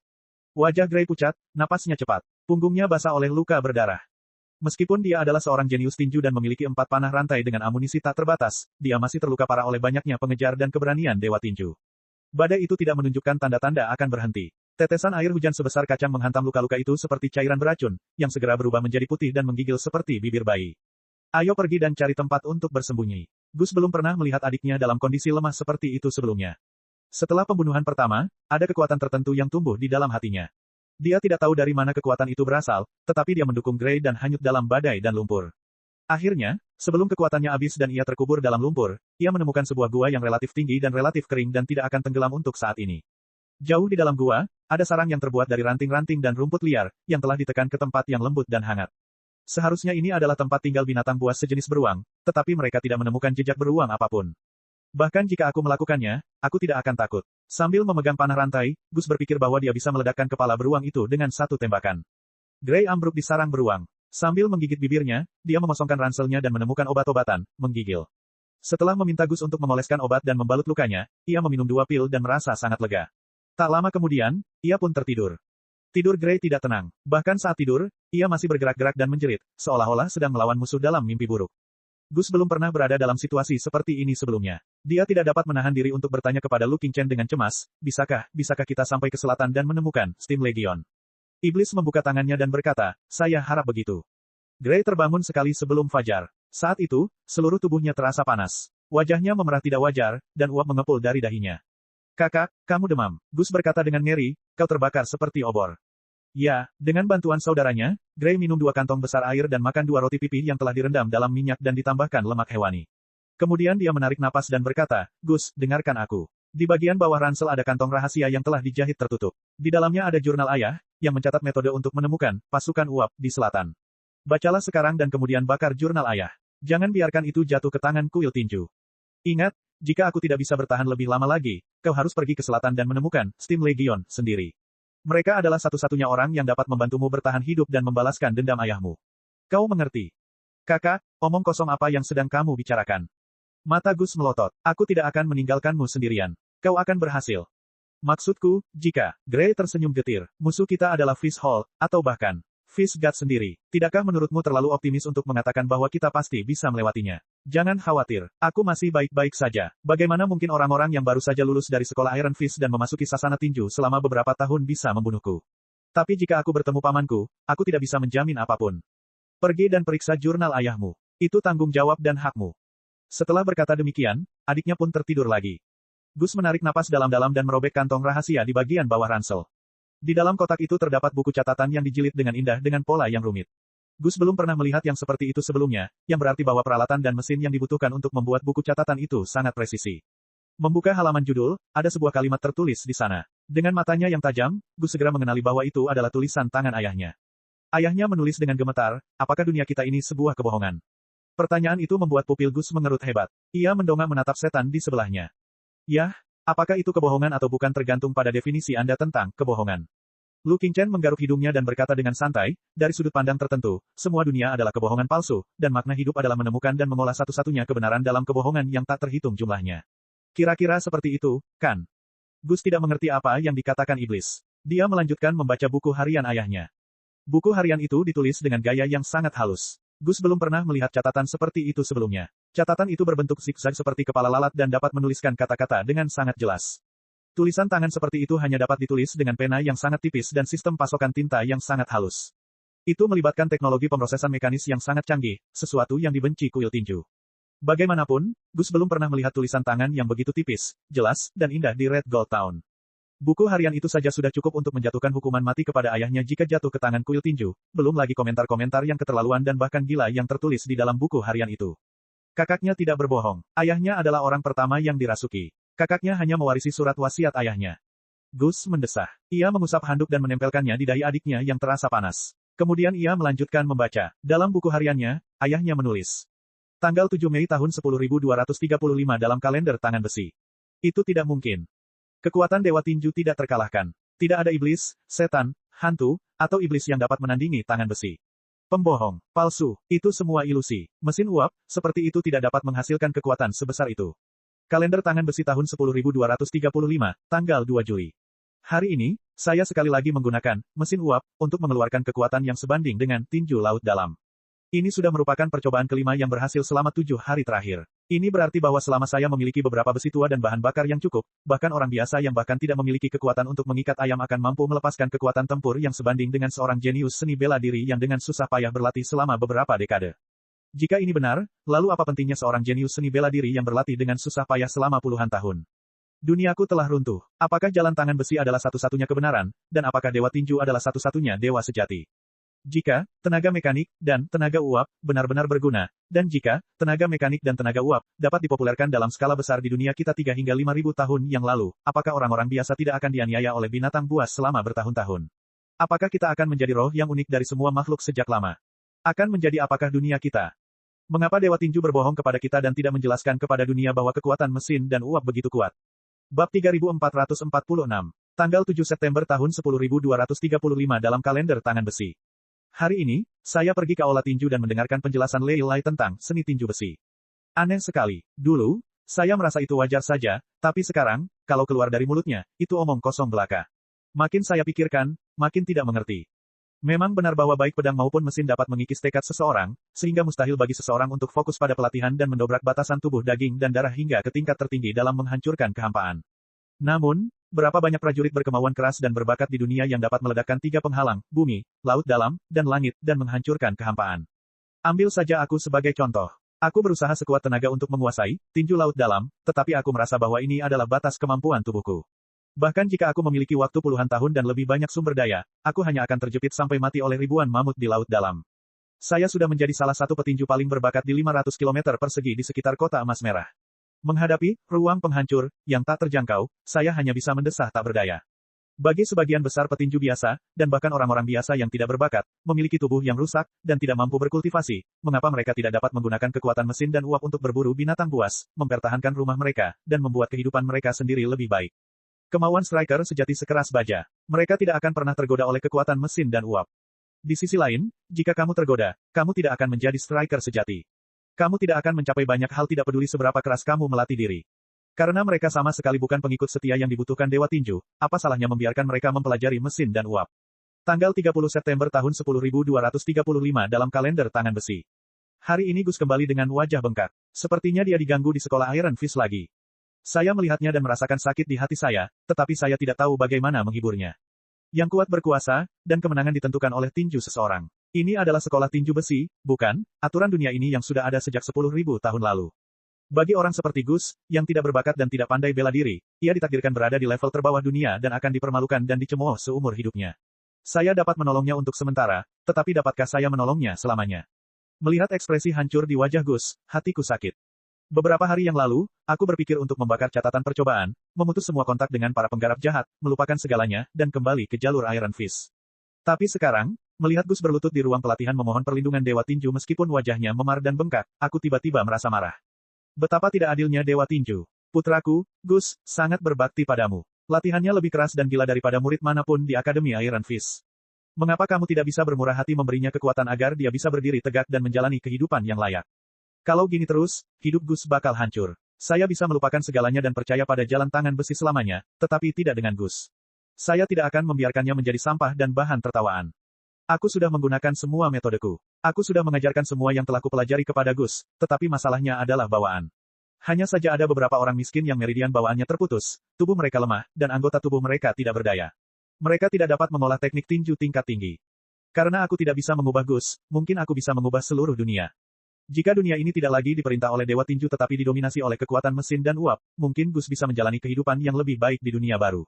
Wajah Gray pucat, napasnya cepat. Punggungnya basah oleh luka berdarah. Meskipun dia adalah seorang jenius tinju dan memiliki 4 panah rantai dengan amunisi tak terbatas, dia masih terluka parah oleh banyaknya pengejar dan keberanian Dewa Tinju. Badai itu tidak menunjukkan tanda-tanda akan berhenti. Tetesan air hujan sebesar kacang menghantam luka-luka itu seperti cairan beracun, yang segera berubah menjadi putih dan menggigil seperti bibir bayi. Ayo pergi dan cari tempat untuk bersembunyi. Gus belum pernah melihat adiknya dalam kondisi lemah seperti itu sebelumnya. Setelah pembunuhan pertama, ada kekuatan tertentu yang tumbuh di dalam hatinya. Dia tidak tahu dari mana kekuatan itu berasal, tetapi dia mendukung Gray dan hanyut dalam badai dan lumpur. Akhirnya, sebelum kekuatannya habis dan ia terkubur dalam lumpur, ia menemukan sebuah gua yang relatif tinggi dan relatif kering dan tidak akan tenggelam untuk saat ini. Jauh di dalam gua, ada sarang yang terbuat dari ranting-ranting dan rumput liar, yang telah ditekan ke tempat yang lembut dan hangat. Seharusnya ini adalah tempat tinggal binatang buas sejenis beruang, tetapi mereka tidak menemukan jejak beruang apapun. Bahkan jika aku melakukannya, aku tidak akan takut. Sambil memegang panah rantai, Gus berpikir bahwa dia bisa meledakkan kepala beruang itu dengan satu tembakan. Gray ambruk di sarang beruang. Sambil menggigit bibirnya, dia memosongkan ranselnya dan menemukan obat-obatan, menggigil. Setelah meminta Gus untuk memoleskan obat dan membalut lukanya, ia meminum 2 pil dan merasa sangat lega. Tak lama kemudian, ia pun tertidur. Tidur Gray tidak tenang. Bahkan saat tidur, ia masih bergerak-gerak dan menjerit, seolah-olah sedang melawan musuh dalam mimpi buruk. Gus belum pernah berada dalam situasi seperti ini sebelumnya. Dia tidak dapat menahan diri untuk bertanya kepada Lu Qingchen dengan cemas, bisakah kita sampai ke selatan dan menemukan Steam Legion? Iblis membuka tangannya dan berkata, saya harap begitu. Gray terbangun sekali sebelum fajar. Saat itu, seluruh tubuhnya terasa panas. Wajahnya memerah tidak wajar, dan uap mengepul dari dahinya. Kakak, kamu demam. Gus berkata dengan ngeri, kau terbakar seperti obor. Ya, dengan bantuan saudaranya, Gray minum 2 kantong besar air dan makan 2 roti pipi yang telah direndam dalam minyak dan ditambahkan lemak hewani. Kemudian dia menarik napas dan berkata, Gus, dengarkan aku. Di bagian bawah ransel ada kantong rahasia yang telah dijahit tertutup. Di dalamnya ada jurnal ayah, yang mencatat metode untuk menemukan pasukan uap di selatan. Bacalah sekarang dan kemudian bakar jurnal ayah. Jangan biarkan itu jatuh ke tangan kuil tinju. Ingat, jika aku tidak bisa bertahan lebih lama lagi, kau harus pergi ke selatan dan menemukan Steam Legion sendiri. Mereka adalah satu-satunya orang yang dapat membantumu bertahan hidup dan membalaskan dendam ayahmu. Kau mengerti? Kakak, omong kosong apa yang sedang kamu bicarakan? Mata Gus melotot. Aku tidak akan meninggalkanmu sendirian. Kau akan berhasil. Maksudku, jika Gray tersenyum getir, musuh kita adalah Fish Hall, atau bahkan Fish God sendiri. Tidakkah menurutmu terlalu optimis untuk mengatakan bahwa kita pasti bisa melewatinya? Jangan khawatir, aku masih baik-baik saja. Bagaimana mungkin orang-orang yang baru saja lulus dari sekolah Iron Fist dan memasuki sasana tinju selama beberapa tahun bisa membunuhku? Tapi jika aku bertemu pamanku, aku tidak bisa menjamin apapun. Pergi dan periksa jurnal ayahmu. Itu tanggung jawab dan hakmu. Setelah berkata demikian, adiknya pun tertidur lagi. Gus menarik napas dalam-dalam dan merobek kantong rahasia di bagian bawah ransel. Di dalam kotak itu terdapat buku catatan yang dijilid dengan indah dengan pola yang rumit. Gus belum pernah melihat yang seperti itu sebelumnya, yang berarti bahwa peralatan dan mesin yang dibutuhkan untuk membuat buku catatan itu sangat presisi. Membuka halaman judul, ada sebuah kalimat tertulis di sana. Dengan matanya yang tajam, Gus segera mengenali bahwa itu adalah tulisan tangan ayahnya. Ayahnya menulis dengan gemetar, apakah dunia kita ini sebuah kebohongan? Pertanyaan itu membuat pupil Gus mengerut hebat. Ia mendongak menatap setan di sebelahnya. Yah, apakah itu kebohongan atau bukan tergantung pada definisi Anda tentang kebohongan. Lu Qingchen menggaruk hidungnya dan berkata dengan santai, dari sudut pandang tertentu, semua dunia adalah kebohongan palsu, dan makna hidup adalah menemukan dan mengolah satu-satunya kebenaran dalam kebohongan yang tak terhitung jumlahnya. Kira-kira seperti itu, kan? Gus tidak mengerti apa yang dikatakan iblis. Dia melanjutkan membaca buku harian ayahnya. Buku harian itu ditulis dengan gaya yang sangat halus. Gus belum pernah melihat catatan seperti itu sebelumnya. Catatan itu berbentuk zigzag seperti kepala lalat dan dapat menuliskan kata-kata dengan sangat jelas. Tulisan tangan seperti itu hanya dapat ditulis dengan pena yang sangat tipis dan sistem pasokan tinta yang sangat halus. Itu melibatkan teknologi pemrosesan mekanis yang sangat canggih, sesuatu yang dibenci kuil tinju. Bagaimanapun, Gus belum pernah melihat tulisan tangan yang begitu tipis, jelas, dan indah di Red Gold Town. Buku harian itu saja sudah cukup untuk menjatuhkan hukuman mati kepada ayahnya jika jatuh ke tangan kuil tinju, belum lagi komentar-komentar yang keterlaluan dan bahkan gila yang tertulis di dalam buku harian itu. Kakaknya tidak berbohong. Ayahnya adalah orang pertama yang dirasuki. Kakaknya hanya mewarisi surat wasiat ayahnya. Gus mendesah. Ia mengusap handuk dan menempelkannya di dahi adiknya yang terasa panas. Kemudian ia melanjutkan membaca. Dalam buku hariannya, ayahnya menulis. Tanggal 7 Mei tahun 10235 dalam kalender tangan besi. Itu tidak mungkin. Kekuatan Dewa Tinju tidak terkalahkan. Tidak ada iblis, setan, hantu, atau iblis yang dapat menandingi tangan besi. Pembohong, palsu, itu semua ilusi. Mesin uap, seperti itu tidak dapat menghasilkan kekuatan sebesar itu. Kalender tangan besi tahun 10235, tanggal 2 Juli. Hari ini, saya sekali lagi menggunakan mesin uap untuk mengeluarkan kekuatan yang sebanding dengan tinju laut dalam. Ini sudah merupakan percobaan kelima yang berhasil selama 7 hari terakhir. Ini berarti bahwa selama saya memiliki beberapa besi tua dan bahan bakar yang cukup, bahkan orang biasa yang bahkan tidak memiliki kekuatan untuk mengikat ayam akan mampu melepaskan kekuatan tempur yang sebanding dengan seorang jenius seni bela diri yang dengan susah payah berlatih selama beberapa dekade. Jika ini benar, lalu apa pentingnya seorang jenius seni bela diri yang berlatih dengan susah payah selama puluhan tahun? Duniaku telah runtuh. Apakah jalan tangan besi adalah satu-satunya kebenaran, dan apakah Dewa Tinju adalah satu-satunya dewa sejati? Jika tenaga mekanik dan tenaga uap benar-benar berguna, dan jika tenaga mekanik dan tenaga uap dapat dipopulerkan dalam skala besar di dunia kita 3 hingga 5.000 tahun yang lalu, apakah orang-orang biasa tidak akan dianiaya oleh binatang buas selama bertahun-tahun? Apakah kita akan menjadi roh yang unik dari semua makhluk sejak lama? Akan menjadi apakah dunia kita? Mengapa Dewa Tinju berbohong kepada kita dan tidak menjelaskan kepada dunia bahwa kekuatan mesin dan uap begitu kuat? Bab 3446. Tanggal 7 September tahun 10235 dalam kalender tangan besi. Hari ini, saya pergi ke aula tinju dan mendengarkan penjelasan Lei Lai tentang seni tinju besi. Aneh sekali. Dulu, saya merasa itu wajar saja, tapi sekarang, kalau keluar dari mulutnya, itu omong kosong belaka. Makin saya pikirkan, makin tidak mengerti. Memang benar bahwa baik pedang maupun mesin dapat mengikis tekad seseorang, sehingga mustahil bagi seseorang untuk fokus pada pelatihan dan mendobrak batasan tubuh daging dan darah hingga ke tingkat tertinggi dalam menghancurkan kehampaan. Namun, berapa banyak prajurit berkemauan keras dan berbakat di dunia yang dapat meledakkan 3 penghalang, bumi, laut dalam, dan langit, dan menghancurkan kehampaan. Ambil saja aku sebagai contoh. Aku berusaha sekuat tenaga untuk menguasai tinju laut dalam, tetapi aku merasa bahwa ini adalah batas kemampuan tubuhku. Bahkan jika aku memiliki waktu puluhan tahun dan lebih banyak sumber daya, aku hanya akan terjepit sampai mati oleh ribuan mamut di laut dalam. Saya sudah menjadi salah satu petinju paling berbakat di 500 km persegi di sekitar kota emas merah. Menghadapi ruang penghancur yang tak terjangkau, saya hanya bisa mendesah tak berdaya. Bagi sebagian besar petinju biasa, dan bahkan orang-orang biasa yang tidak berbakat, memiliki tubuh yang rusak, dan tidak mampu berkultivasi, mengapa mereka tidak dapat menggunakan kekuatan mesin dan uap untuk berburu binatang buas, mempertahankan rumah mereka, dan membuat kehidupan mereka sendiri lebih baik. Kemauan striker sejati sekeras baja. Mereka tidak akan pernah tergoda oleh kekuatan mesin dan uap. Di sisi lain, jika kamu tergoda, kamu tidak akan menjadi striker sejati. Kamu tidak akan mencapai banyak hal tidak peduli seberapa keras kamu melatih diri. Karena mereka sama sekali bukan pengikut setia yang dibutuhkan Dewa Tinju, apa salahnya membiarkan mereka mempelajari mesin dan uap. Tanggal 30 September tahun 10235 dalam kalender tangan besi. Hari ini Gus kembali dengan wajah bengkak. Sepertinya dia diganggu di sekolah Iron Fist lagi. Saya melihatnya dan merasakan sakit di hati saya, tetapi saya tidak tahu bagaimana menghiburnya. Yang kuat berkuasa, dan kemenangan ditentukan oleh tinju seseorang. Ini adalah sekolah tinju besi, bukan, aturan dunia ini yang sudah ada sejak 10.000 tahun lalu. Bagi orang seperti Gus, yang tidak berbakat dan tidak pandai bela diri, ia ditakdirkan berada di level terbawah dunia dan akan dipermalukan dan dicemooh seumur hidupnya. Saya dapat menolongnya untuk sementara, tetapi dapatkah saya menolongnya selamanya? Melihat ekspresi hancur di wajah Gus, hatiku sakit. Beberapa hari yang lalu, aku berpikir untuk membakar catatan percobaan, memutus semua kontak dengan para penggarap jahat, melupakan segalanya, dan kembali ke jalur Iron Fist. Tapi sekarang, melihat Gus berlutut di ruang pelatihan memohon perlindungan Dewa Tinju meskipun wajahnya memar dan bengkak, aku tiba-tiba merasa marah. Betapa tidak adilnya Dewa Tinju. Putraku, Gus, sangat berbakti padamu. Latihannya lebih keras dan gila daripada murid manapun di Akademi Iron Fist. Mengapa kamu tidak bisa bermurah hati memberinya kekuatan agar dia bisa berdiri tegak dan menjalani kehidupan yang layak? Kalau gini terus, hidup Gus bakal hancur. Saya bisa melupakan segalanya dan percaya pada jalan tangan besi selamanya, tetapi tidak dengan Gus. Saya tidak akan membiarkannya menjadi sampah dan bahan tertawaan. Aku sudah menggunakan semua metodeku. Aku sudah mengajarkan semua yang telah kupelajari kepada Gus, tetapi masalahnya adalah bawaan. Hanya saja ada beberapa orang miskin yang meridian bawaannya terputus, tubuh mereka lemah, dan anggota tubuh mereka tidak berdaya. Mereka tidak dapat mengolah teknik tinju tingkat tinggi. Karena aku tidak bisa mengubah Gus, mungkin aku bisa mengubah seluruh dunia. Jika dunia ini tidak lagi diperintah oleh Dewa Tinju tetapi didominasi oleh kekuatan mesin dan uap, mungkin Gus bisa menjalani kehidupan yang lebih baik di dunia baru.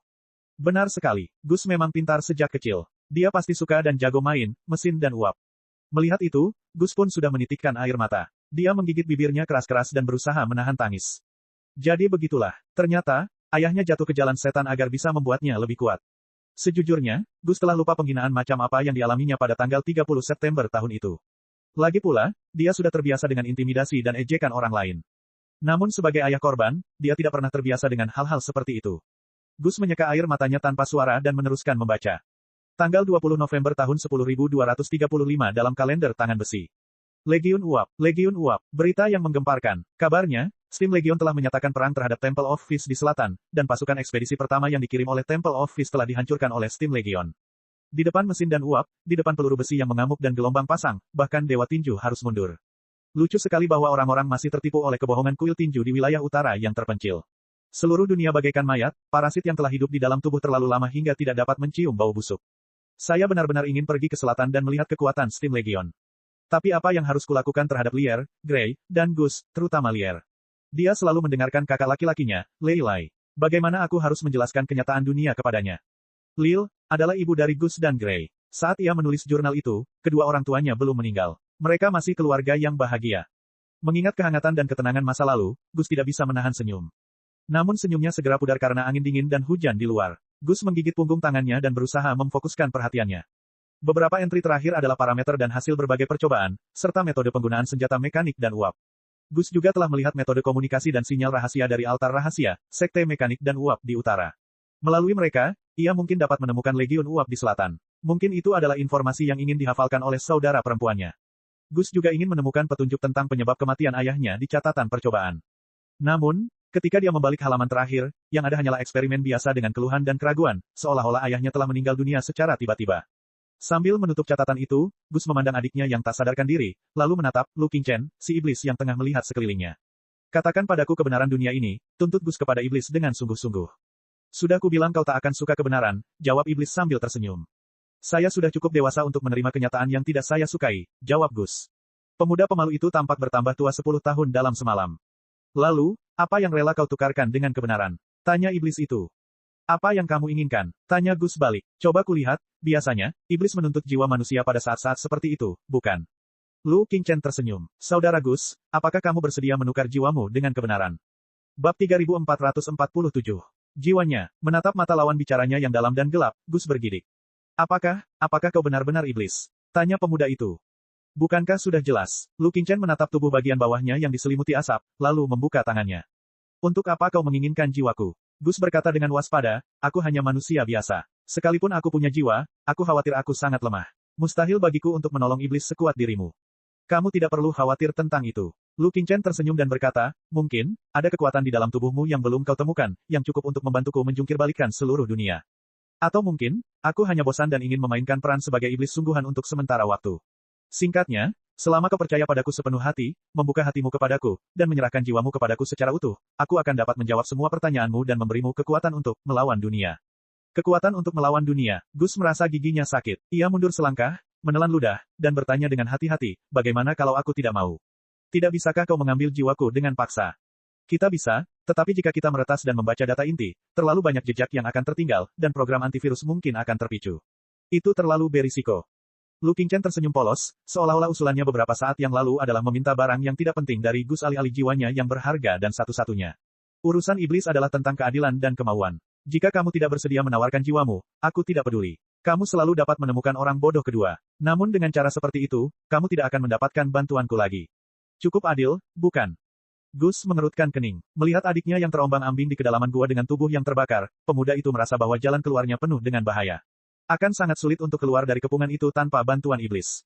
Benar sekali, Gus memang pintar sejak kecil. Dia pasti suka dan jago main, mesin dan uap. Melihat itu, Gus pun sudah menitikkan air mata. Dia menggigit bibirnya keras-keras dan berusaha menahan tangis. Jadi begitulah, ternyata, ayahnya jatuh ke jalan setan agar bisa membuatnya lebih kuat. Sejujurnya, Gus telah lupa penghinaan macam apa yang dialaminya pada tanggal 30 September tahun itu. Lagi pula, dia sudah terbiasa dengan intimidasi dan ejekan orang lain. Namun sebagai ayah korban, dia tidak pernah terbiasa dengan hal-hal seperti itu. Gus menyeka air matanya tanpa suara dan meneruskan membaca. Tanggal 20 November tahun 10235 dalam kalender tangan besi. Legiun Uap, berita yang menggemparkan. Kabarnya, Steam Legion telah menyatakan perang terhadap Temple of Fist di selatan, dan pasukan ekspedisi pertama yang dikirim oleh Temple of Fist telah dihancurkan oleh Steam Legion. Di depan mesin dan uap, di depan peluru besi yang mengamuk dan gelombang pasang, bahkan Dewa Tinju harus mundur. Lucu sekali bahwa orang-orang masih tertipu oleh kebohongan kuil tinju di wilayah utara yang terpencil. Seluruh dunia bagaikan mayat, parasit yang telah hidup di dalam tubuh terlalu lama hingga tidak dapat mencium bau busuk. Saya benar-benar ingin pergi ke selatan dan melihat kekuatan Steam Legion. Tapi apa yang harus kulakukan terhadap Lier, Gray, dan Gus, terutama Lier? Dia selalu mendengarkan kakak laki-lakinya, Lei Lai. Bagaimana aku harus menjelaskan kenyataan dunia kepadanya? Lil adalah ibu dari Gus dan Gray. Saat ia menulis jurnal itu, kedua orang tuanya belum meninggal. Mereka masih keluarga yang bahagia. Mengingat kehangatan dan ketenangan masa lalu, Gus tidak bisa menahan senyum. Namun senyumnya segera pudar karena angin dingin dan hujan di luar. Gus menggigit punggung tangannya dan berusaha memfokuskan perhatiannya. Beberapa entry terakhir adalah parameter dan hasil berbagai percobaan, serta metode penggunaan senjata mekanik dan uap. Gus juga telah melihat metode komunikasi dan sinyal rahasia dari altar rahasia, sekte mekanik dan uap di utara. Melalui mereka, ia mungkin dapat menemukan legiun uap di selatan. Mungkin itu adalah informasi yang ingin dihafalkan oleh saudara perempuannya. Gus juga ingin menemukan petunjuk tentang penyebab kematian ayahnya di catatan percobaan. Namun, ketika dia membalik halaman terakhir, yang ada hanyalah eksperimen biasa dengan keluhan dan keraguan, seolah-olah ayahnya telah meninggal dunia secara tiba-tiba. Sambil menutup catatan itu, Gus memandang adiknya yang tak sadarkan diri, lalu menatap Lu Qingchen, si iblis yang tengah melihat sekelilingnya. Katakan padaku kebenaran dunia ini, tuntut Gus kepada iblis dengan sungguh-sungguh. Sudah kubilang kau tak akan suka kebenaran, jawab iblis sambil tersenyum. Saya sudah cukup dewasa untuk menerima kenyataan yang tidak saya sukai, jawab Gus. Pemuda pemalu itu tampak bertambah tua 10 tahun dalam semalam. Lalu, apa yang rela kau tukarkan dengan kebenaran? Tanya iblis itu. Apa yang kamu inginkan? Tanya Gus balik. Coba kulihat, biasanya, iblis menuntut jiwa manusia pada saat-saat seperti itu, bukan? Lu Qingchen tersenyum. Saudara Gus, apakah kamu bersedia menukar jiwamu dengan kebenaran? Bab 3447. Jiwanya, menatap mata lawan bicaranya yang dalam dan gelap, Gus bergidik. Apakah kau benar-benar iblis? Tanya pemuda itu. Bukankah sudah jelas? Lu Qingchen menatap tubuh bagian bawahnya yang diselimuti asap, lalu membuka tangannya. Untuk apa kau menginginkan jiwaku? Gus berkata dengan waspada, aku hanya manusia biasa. Sekalipun aku punya jiwa, aku khawatir aku sangat lemah. Mustahil bagiku untuk menolong iblis sekuat dirimu. Kamu tidak perlu khawatir tentang itu. Lu Qingchen tersenyum dan berkata, mungkin, ada kekuatan di dalam tubuhmu yang belum kau temukan, yang cukup untuk membantuku menjungkirbalikkan seluruh dunia. Atau mungkin, aku hanya bosan dan ingin memainkan peran sebagai iblis sungguhan untuk sementara waktu. Singkatnya, selama kau percaya padaku sepenuh hati, membuka hatimu kepadaku, dan menyerahkan jiwamu kepadaku secara utuh, aku akan dapat menjawab semua pertanyaanmu dan memberimu kekuatan untuk melawan dunia. Kekuatan untuk melawan dunia. Gus merasa giginya sakit. Ia mundur selangkah, menelan ludah, dan bertanya dengan hati-hati, bagaimana kalau aku tidak mau? Tidak bisakah kau mengambil jiwaku dengan paksa? Kita bisa, tetapi jika kita meretas dan membaca data inti, terlalu banyak jejak yang akan tertinggal, dan program antivirus mungkin akan terpicu. Itu terlalu berisiko. Lu Qingchen tersenyum polos, seolah-olah usulannya beberapa saat yang lalu adalah meminta barang yang tidak penting dari Gus alih-alih jiwanya yang berharga dan satu-satunya. Urusan iblis adalah tentang keadilan dan kemauan. Jika kamu tidak bersedia menawarkan jiwamu, aku tidak peduli. Kamu selalu dapat menemukan orang bodoh kedua. Namun dengan cara seperti itu, kamu tidak akan mendapatkan bantuanku lagi. Cukup adil, bukan? Gus mengerutkan kening. Melihat adiknya yang terombang-ambing di kedalaman gua dengan tubuh yang terbakar, pemuda itu merasa bahwa jalan keluarnya penuh dengan bahaya. Akan sangat sulit untuk keluar dari kepungan itu tanpa bantuan iblis.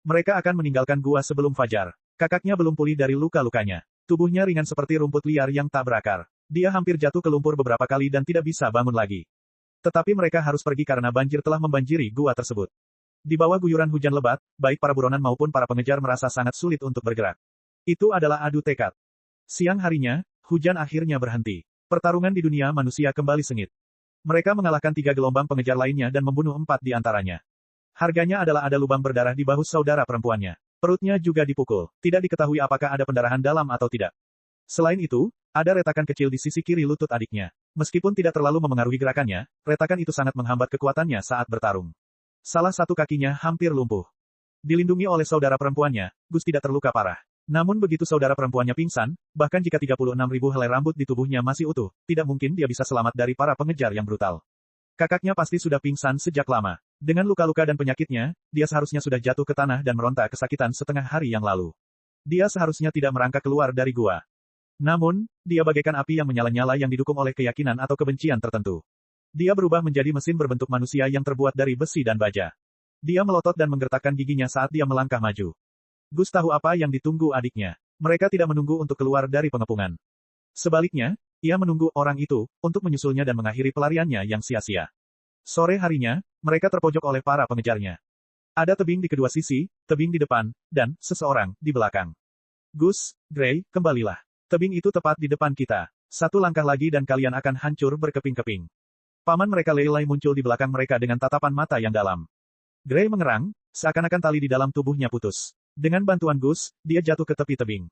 Mereka akan meninggalkan gua sebelum fajar. Kakaknya belum pulih dari luka-lukanya. Tubuhnya ringan seperti rumput liar yang tak berakar. Dia hampir jatuh ke lumpur beberapa kali dan tidak bisa bangun lagi. Tetapi mereka harus pergi karena banjir telah membanjiri gua tersebut. Di bawah guyuran hujan lebat, baik para buronan maupun para pengejar merasa sangat sulit untuk bergerak. Itu adalah adu tekad. Siang harinya, hujan akhirnya berhenti. Pertarungan di dunia manusia kembali sengit. Mereka mengalahkan 3 gelombang pengejar lainnya dan membunuh 4 di antaranya. Harganya adalah ada lubang berdarah di bahu saudara perempuannya. Perutnya juga dipukul. Tidak diketahui apakah ada pendarahan dalam atau tidak. Selain itu, ada retakan kecil di sisi kiri lutut adiknya. Meskipun tidak terlalu memengaruhi gerakannya, retakan itu sangat menghambat kekuatannya saat bertarung. Salah satu kakinya hampir lumpuh. Dilindungi oleh saudara perempuannya, Gus tidak terluka parah. Namun begitu saudara perempuannya pingsan, bahkan jika 36.000 helai rambut di tubuhnya masih utuh, tidak mungkin dia bisa selamat dari para pengejar yang brutal. Kakaknya pasti sudah pingsan sejak lama. Dengan luka-luka dan penyakitnya, dia seharusnya sudah jatuh ke tanah dan meronta kesakitan setengah hari yang lalu. Dia seharusnya tidak merangkak keluar dari gua. Namun, dia bagaikan api yang menyala-nyala yang didukung oleh keyakinan atau kebencian tertentu. Dia berubah menjadi mesin berbentuk manusia yang terbuat dari besi dan baja. Dia melotot dan menggertakkan giginya saat dia melangkah maju. Gus tahu apa yang ditunggu adiknya. Mereka tidak menunggu untuk keluar dari pengepungan. Sebaliknya, ia menunggu orang itu untuk menyusulnya dan mengakhiri pelariannya yang sia-sia. Sore harinya, mereka terpojok oleh para pengejarnya. Ada tebing di kedua sisi, tebing di depan, dan seseorang di belakang. Gus, Gray, kembalilah. Tebing itu tepat di depan kita. Satu langkah lagi dan kalian akan hancur berkeping-keping. Paman mereka Leilai muncul di belakang mereka dengan tatapan mata yang dalam. Gray mengerang, seakan-akan tali di dalam tubuhnya putus. Dengan bantuan Gus, dia jatuh ke tepi tebing.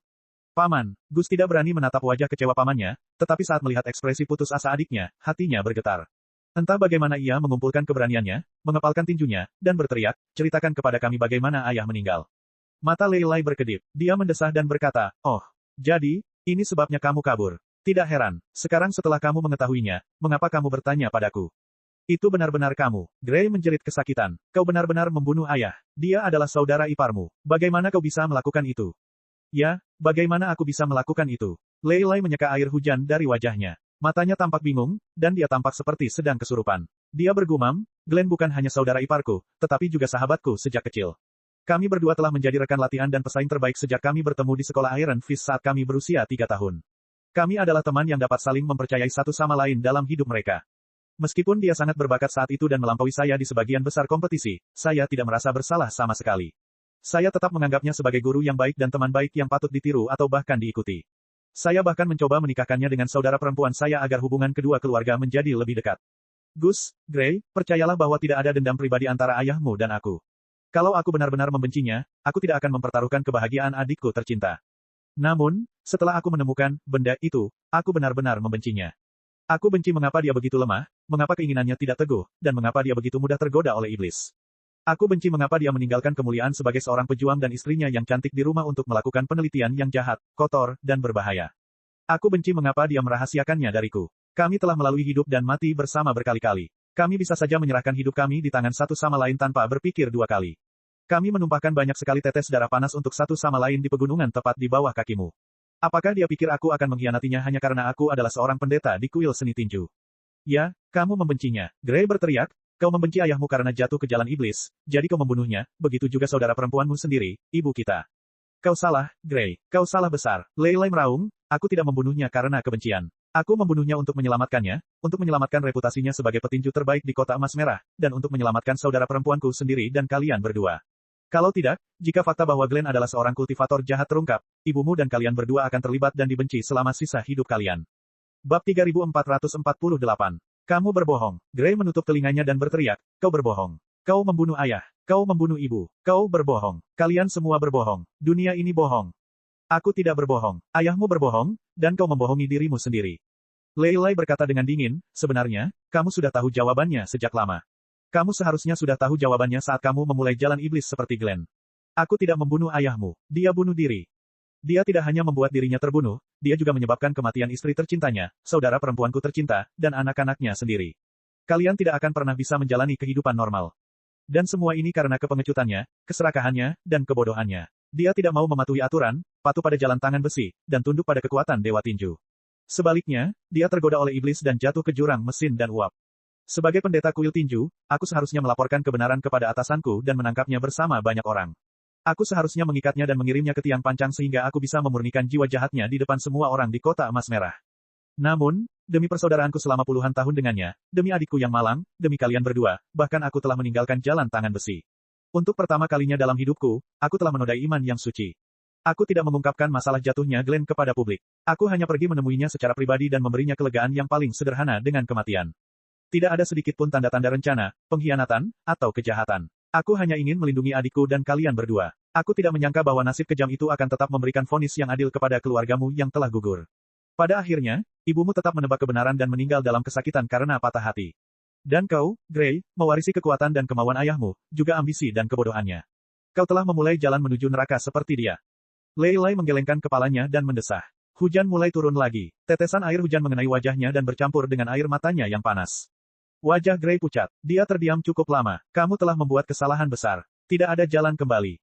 Paman, Gus tidak berani menatap wajah kecewa pamannya, tetapi saat melihat ekspresi putus asa adiknya, hatinya bergetar. Entah bagaimana ia mengumpulkan keberaniannya, mengepalkan tinjunya, dan berteriak, ceritakan kepada kami bagaimana ayah meninggal. Mata Lei Lai berkedip. Dia mendesah dan berkata, oh, jadi, ini sebabnya kamu kabur. Tidak heran, sekarang setelah kamu mengetahuinya, mengapa kamu bertanya padaku? Itu benar-benar kamu. Gray menjerit kesakitan. Kau benar-benar membunuh ayah. Dia adalah saudara iparmu. Bagaimana kau bisa melakukan itu? Ya, bagaimana aku bisa melakukan itu? Lei Lai menyeka air hujan dari wajahnya. Matanya tampak bingung, dan dia tampak seperti sedang kesurupan. Dia bergumam, Glenn bukan hanya saudara iparku, tetapi juga sahabatku sejak kecil. Kami berdua telah menjadi rekan latihan dan pesaing terbaik sejak kami bertemu di sekolah Iron Fist saat kami berusia 3 tahun. Kami adalah teman yang dapat saling mempercayai satu sama lain dalam hidup mereka. Meskipun dia sangat berbakat saat itu dan melampaui saya di sebagian besar kompetisi, saya tidak merasa bersalah sama sekali. Saya tetap menganggapnya sebagai guru yang baik dan teman baik yang patut ditiru atau bahkan diikuti. Saya bahkan mencoba menikahkannya dengan saudara perempuan saya agar hubungan kedua keluarga menjadi lebih dekat. Gus, Gray, percayalah bahwa tidak ada dendam pribadi antara ayahmu dan aku. Kalau aku benar-benar membencinya, aku tidak akan mempertaruhkan kebahagiaan adikku tercinta. Namun, setelah aku menemukan benda itu, aku benar-benar membencinya. Aku benci mengapa dia begitu lemah, mengapa keinginannya tidak teguh, dan mengapa dia begitu mudah tergoda oleh iblis. Aku benci mengapa dia meninggalkan kemuliaan sebagai seorang pejuang dan istrinya yang cantik di rumah untuk melakukan penelitian yang jahat, kotor, dan berbahaya. Aku benci mengapa dia merahasiakannya dariku. Kami telah melalui hidup dan mati bersama berkali-kali. Kami bisa saja menyerahkan hidup kami di tangan satu sama lain tanpa berpikir 2 kali. Kami menumpahkan banyak sekali tetes darah panas untuk satu sama lain di pegunungan tepat di bawah kakimu. Apakah dia pikir aku akan mengkhianatinya hanya karena aku adalah seorang pendeta di kuil seni tinju? Ya, kamu membencinya. Gray berteriak. Kau membenci ayahmu karena jatuh ke jalan iblis, jadi kau membunuhnya, begitu juga saudara perempuanmu sendiri, ibu kita. Kau salah, Gray. Kau salah besar. Lei Lai meraung, aku tidak membunuhnya karena kebencian. Aku membunuhnya untuk menyelamatkannya, untuk menyelamatkan reputasinya sebagai petinju terbaik di Kota Emas Merah, dan untuk menyelamatkan saudara perempuanku sendiri dan kalian berdua. Kalau tidak, jika fakta bahwa Glenn adalah seorang kultivator jahat terungkap, ibumu dan kalian berdua akan terlibat dan dibenci selama sisa hidup kalian. Bab 3448. Kamu berbohong. Gray menutup telinganya dan berteriak, kau berbohong. Kau membunuh ayah. Kau membunuh ibu. Kau berbohong. Kalian semua berbohong. Dunia ini bohong. Aku tidak berbohong. Ayahmu berbohong, dan kau membohongi dirimu sendiri. Lei Lai berkata dengan dingin, sebenarnya, kamu sudah tahu jawabannya sejak lama. Kamu seharusnya sudah tahu jawabannya saat kamu memulai jalan iblis seperti Glenn. Aku tidak membunuh ayahmu. Dia bunuh diri. Dia tidak hanya membuat dirinya terbunuh, dia juga menyebabkan kematian istri tercintanya, saudara perempuanku tercinta, dan anak-anaknya sendiri. Kalian tidak akan pernah bisa menjalani kehidupan normal. Dan semua ini karena kepengecutannya, keserakahannya, dan kebodohannya. Dia tidak mau mematuhi aturan, patuh pada jalan tangan besi, dan tunduk pada kekuatan dewa tinju. Sebaliknya, dia tergoda oleh iblis dan jatuh ke jurang mesin dan uap. Sebagai pendeta kuil tinju, aku seharusnya melaporkan kebenaran kepada atasanku dan menangkapnya bersama banyak orang. Aku seharusnya mengikatnya dan mengirimnya ke tiang pancang sehingga aku bisa memurnikan jiwa jahatnya di depan semua orang di Kota Emas Merah. Namun, demi persaudaraanku selama puluhan tahun dengannya, demi adikku yang malang, demi kalian berdua, bahkan aku telah meninggalkan jalan tangan besi. Untuk pertama kalinya dalam hidupku, aku telah menodai iman yang suci. Aku tidak mengungkapkan masalah jatuhnya Glenn kepada publik. Aku hanya pergi menemuinya secara pribadi dan memberinya kelegaan yang paling sederhana dengan kematian. Tidak ada sedikit pun tanda-tanda rencana, pengkhianatan, atau kejahatan. Aku hanya ingin melindungi adikku dan kalian berdua. Aku tidak menyangka bahwa nasib kejam itu akan tetap memberikan vonis yang adil kepada keluargamu yang telah gugur. Pada akhirnya, ibumu tetap menebak kebenaran dan meninggal dalam kesakitan karena patah hati. Dan kau, Gray, mewarisi kekuatan dan kemauan ayahmu, juga ambisi dan kebodohannya. Kau telah memulai jalan menuju neraka seperti dia. Lei Lai menggelengkan kepalanya dan mendesah. Hujan mulai turun lagi. Tetesan air hujan mengenai wajahnya dan bercampur dengan air matanya yang panas. Wajah Gray pucat. Dia terdiam cukup lama. Kamu telah membuat kesalahan besar. Tidak ada jalan kembali.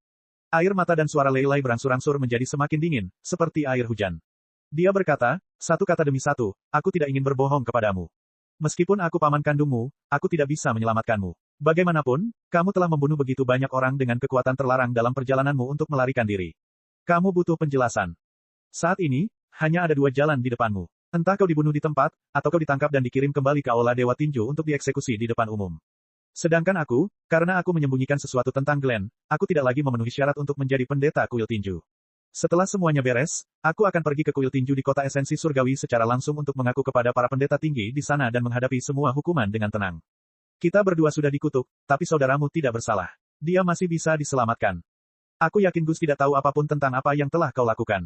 Air mata dan suara Lei Lai berangsur-angsur menjadi semakin dingin, seperti air hujan. Dia berkata, satu kata demi satu, aku tidak ingin berbohong kepadamu. Meskipun aku paman kandungmu, aku tidak bisa menyelamatkanmu. Bagaimanapun, kamu telah membunuh begitu banyak orang dengan kekuatan terlarang dalam perjalananmu untuk melarikan diri. Kamu butuh penjelasan. Saat ini, hanya ada 2 jalan di depanmu. Entah kau dibunuh di tempat, atau kau ditangkap dan dikirim kembali ke Aula Dewa Tinju untuk dieksekusi di depan umum. Sedangkan aku, karena aku menyembunyikan sesuatu tentang Glenn, aku tidak lagi memenuhi syarat untuk menjadi pendeta kuil tinju. Setelah semuanya beres, aku akan pergi ke kuil tinju di kota esensi surgawi secara langsung untuk mengaku kepada para pendeta tinggi di sana dan menghadapi semua hukuman dengan tenang. Kita berdua sudah dikutuk, tapi saudaramu tidak bersalah. Dia masih bisa diselamatkan. Aku yakin Gus tidak tahu apapun tentang apa yang telah kau lakukan.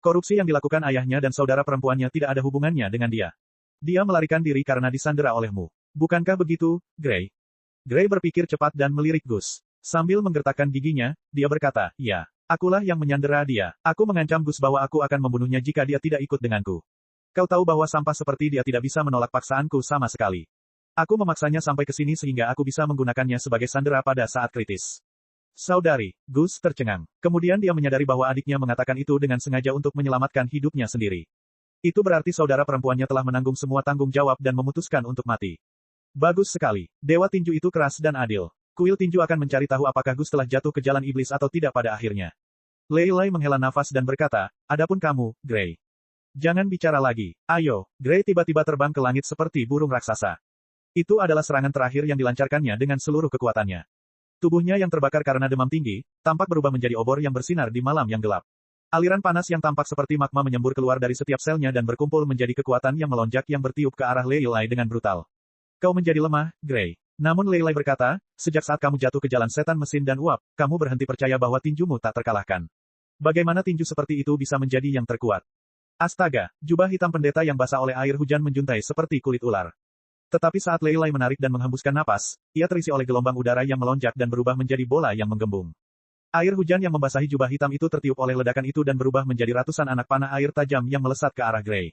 Korupsi yang dilakukan ayahnya dan saudara perempuannya tidak ada hubungannya dengan dia. Dia melarikan diri karena disandera olehmu. Bukankah begitu, Gray? Gray berpikir cepat dan melirik Gus. Sambil menggertakkan giginya, dia berkata, ya, akulah yang menyandera dia. Aku mengancam Gus bahwa aku akan membunuhnya jika dia tidak ikut denganku. Kau tahu bahwa sampah seperti dia tidak bisa menolak paksaanku sama sekali. Aku memaksanya sampai ke sini sehingga aku bisa menggunakannya sebagai sandera pada saat kritis. Saudari, Gus tercengang. Kemudian dia menyadari bahwa adiknya mengatakan itu dengan sengaja untuk menyelamatkan hidupnya sendiri. Itu berarti saudara perempuannya telah menanggung semua tanggung jawab dan memutuskan untuk mati. Bagus sekali. Dewa tinju itu keras dan adil. Kuil tinju akan mencari tahu apakah Gus telah jatuh ke jalan iblis atau tidak pada akhirnya. Lei Lai menghela nafas dan berkata, adapun kamu, Gray. Jangan bicara lagi. Ayo. Gray tiba-tiba terbang ke langit seperti burung raksasa. Itu adalah serangan terakhir yang dilancarkannya dengan seluruh kekuatannya. Tubuhnya yang terbakar karena demam tinggi, tampak berubah menjadi obor yang bersinar di malam yang gelap. Aliran panas yang tampak seperti magma menyembur keluar dari setiap selnya dan berkumpul menjadi kekuatan yang melonjak yang bertiup ke arah Lei Lai dengan brutal. Kau menjadi lemah, Gray. Namun Lei Lai berkata, sejak saat kamu jatuh ke jalan setan mesin dan uap, kamu berhenti percaya bahwa tinjumu tak terkalahkan. Bagaimana tinju seperti itu bisa menjadi yang terkuat? Astaga, jubah hitam pendeta yang basah oleh air hujan menjuntai seperti kulit ular. Tetapi saat Lei Lai menarik dan menghembuskan napas, ia terisi oleh gelombang udara yang melonjak dan berubah menjadi bola yang menggembung. Air hujan yang membasahi jubah hitam itu tertiup oleh ledakan itu dan berubah menjadi ratusan anak panah air tajam yang melesat ke arah Gray.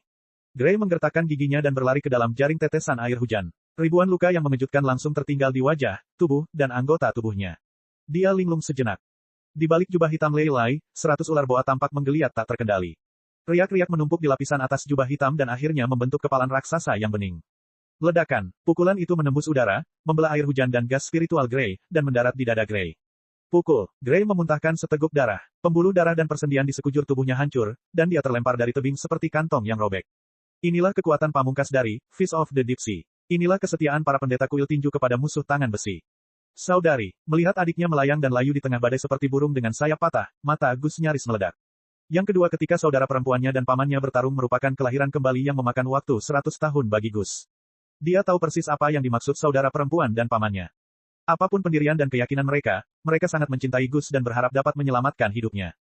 Gray menggertakkan giginya dan berlari ke dalam jaring tetesan air hujan. Ribuan luka yang mengejutkan langsung tertinggal di wajah, tubuh, dan anggota tubuhnya. Dia linglung sejenak. Di balik jubah hitam Lei Lai, 100 ular boa tampak menggeliat tak terkendali. Riak-riak menumpuk di lapisan atas jubah hitam dan akhirnya membentuk kepalan raksasa yang bening. Ledakan, pukulan itu menembus udara, membelah air hujan dan gas spiritual Gray, dan mendarat di dada Gray. Pukul, Gray memuntahkan seteguk darah. Pembuluh darah dan persendian di sekujur tubuhnya hancur, dan dia terlempar dari tebing seperti kantong yang robek. Inilah kekuatan pamungkas dari Fist of the Deep Sea. Inilah kesetiaan para pendeta kuil tinju kepada musuh tangan besi. Saudari, melihat adiknya melayang dan layu di tengah badai seperti burung dengan sayap patah, mata Gus nyaris meledak. Yang kedua ketika saudara perempuannya dan pamannya bertarung merupakan kelahiran kembali yang memakan waktu 100 tahun bagi Gus. Dia tahu persis apa yang dimaksud saudara perempuan dan pamannya. Apapun pendirian dan keyakinan mereka, mereka sangat mencintai Gus dan berharap dapat menyelamatkan hidupnya.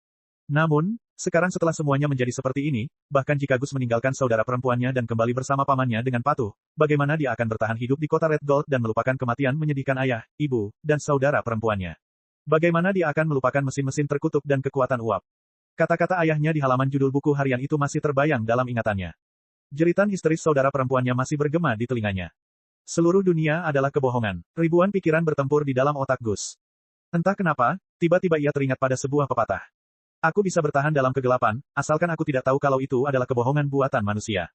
Namun, sekarang setelah semuanya menjadi seperti ini, bahkan jika Gus meninggalkan saudara perempuannya dan kembali bersama pamannya dengan patuh, bagaimana dia akan bertahan hidup di kota Red Gold dan melupakan kematian menyedihkan ayah, ibu, dan saudara perempuannya? Bagaimana dia akan melupakan mesin-mesin terkutuk dan kekuatan uap? Kata-kata ayahnya di halaman judul buku harian itu masih terbayang dalam ingatannya. Jeritan histeris saudara perempuannya masih bergema di telinganya. Seluruh dunia adalah kebohongan. Ribuan pikiran bertempur di dalam otak Gus. Entah kenapa, tiba-tiba ia teringat pada sebuah pepatah. Aku bisa bertahan dalam kegelapan, asalkan aku tidak tahu kalau itu adalah kebohongan buatan manusia.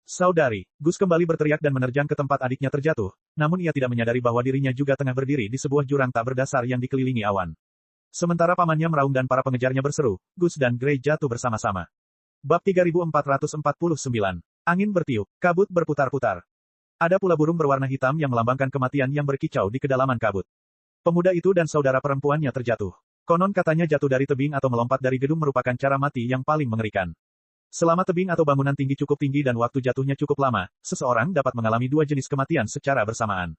Saudari, Gus kembali berteriak dan menerjang ke tempat adiknya terjatuh, namun ia tidak menyadari bahwa dirinya juga tengah berdiri di sebuah jurang tak berdasar yang dikelilingi awan. Sementara pamannya meraung dan para pengejarnya berseru, Gus dan Gray jatuh bersama-sama. Bab 3449. Angin bertiup, kabut berputar-putar. Ada pula burung berwarna hitam yang melambangkan kematian yang berkicau di kedalaman kabut. Pemuda itu dan saudara perempuannya terjatuh. Konon katanya jatuh dari tebing atau melompat dari gedung merupakan cara mati yang paling mengerikan. Selama tebing atau bangunan tinggi cukup tinggi dan waktu jatuhnya cukup lama, seseorang dapat mengalami dua jenis kematian secara bersamaan.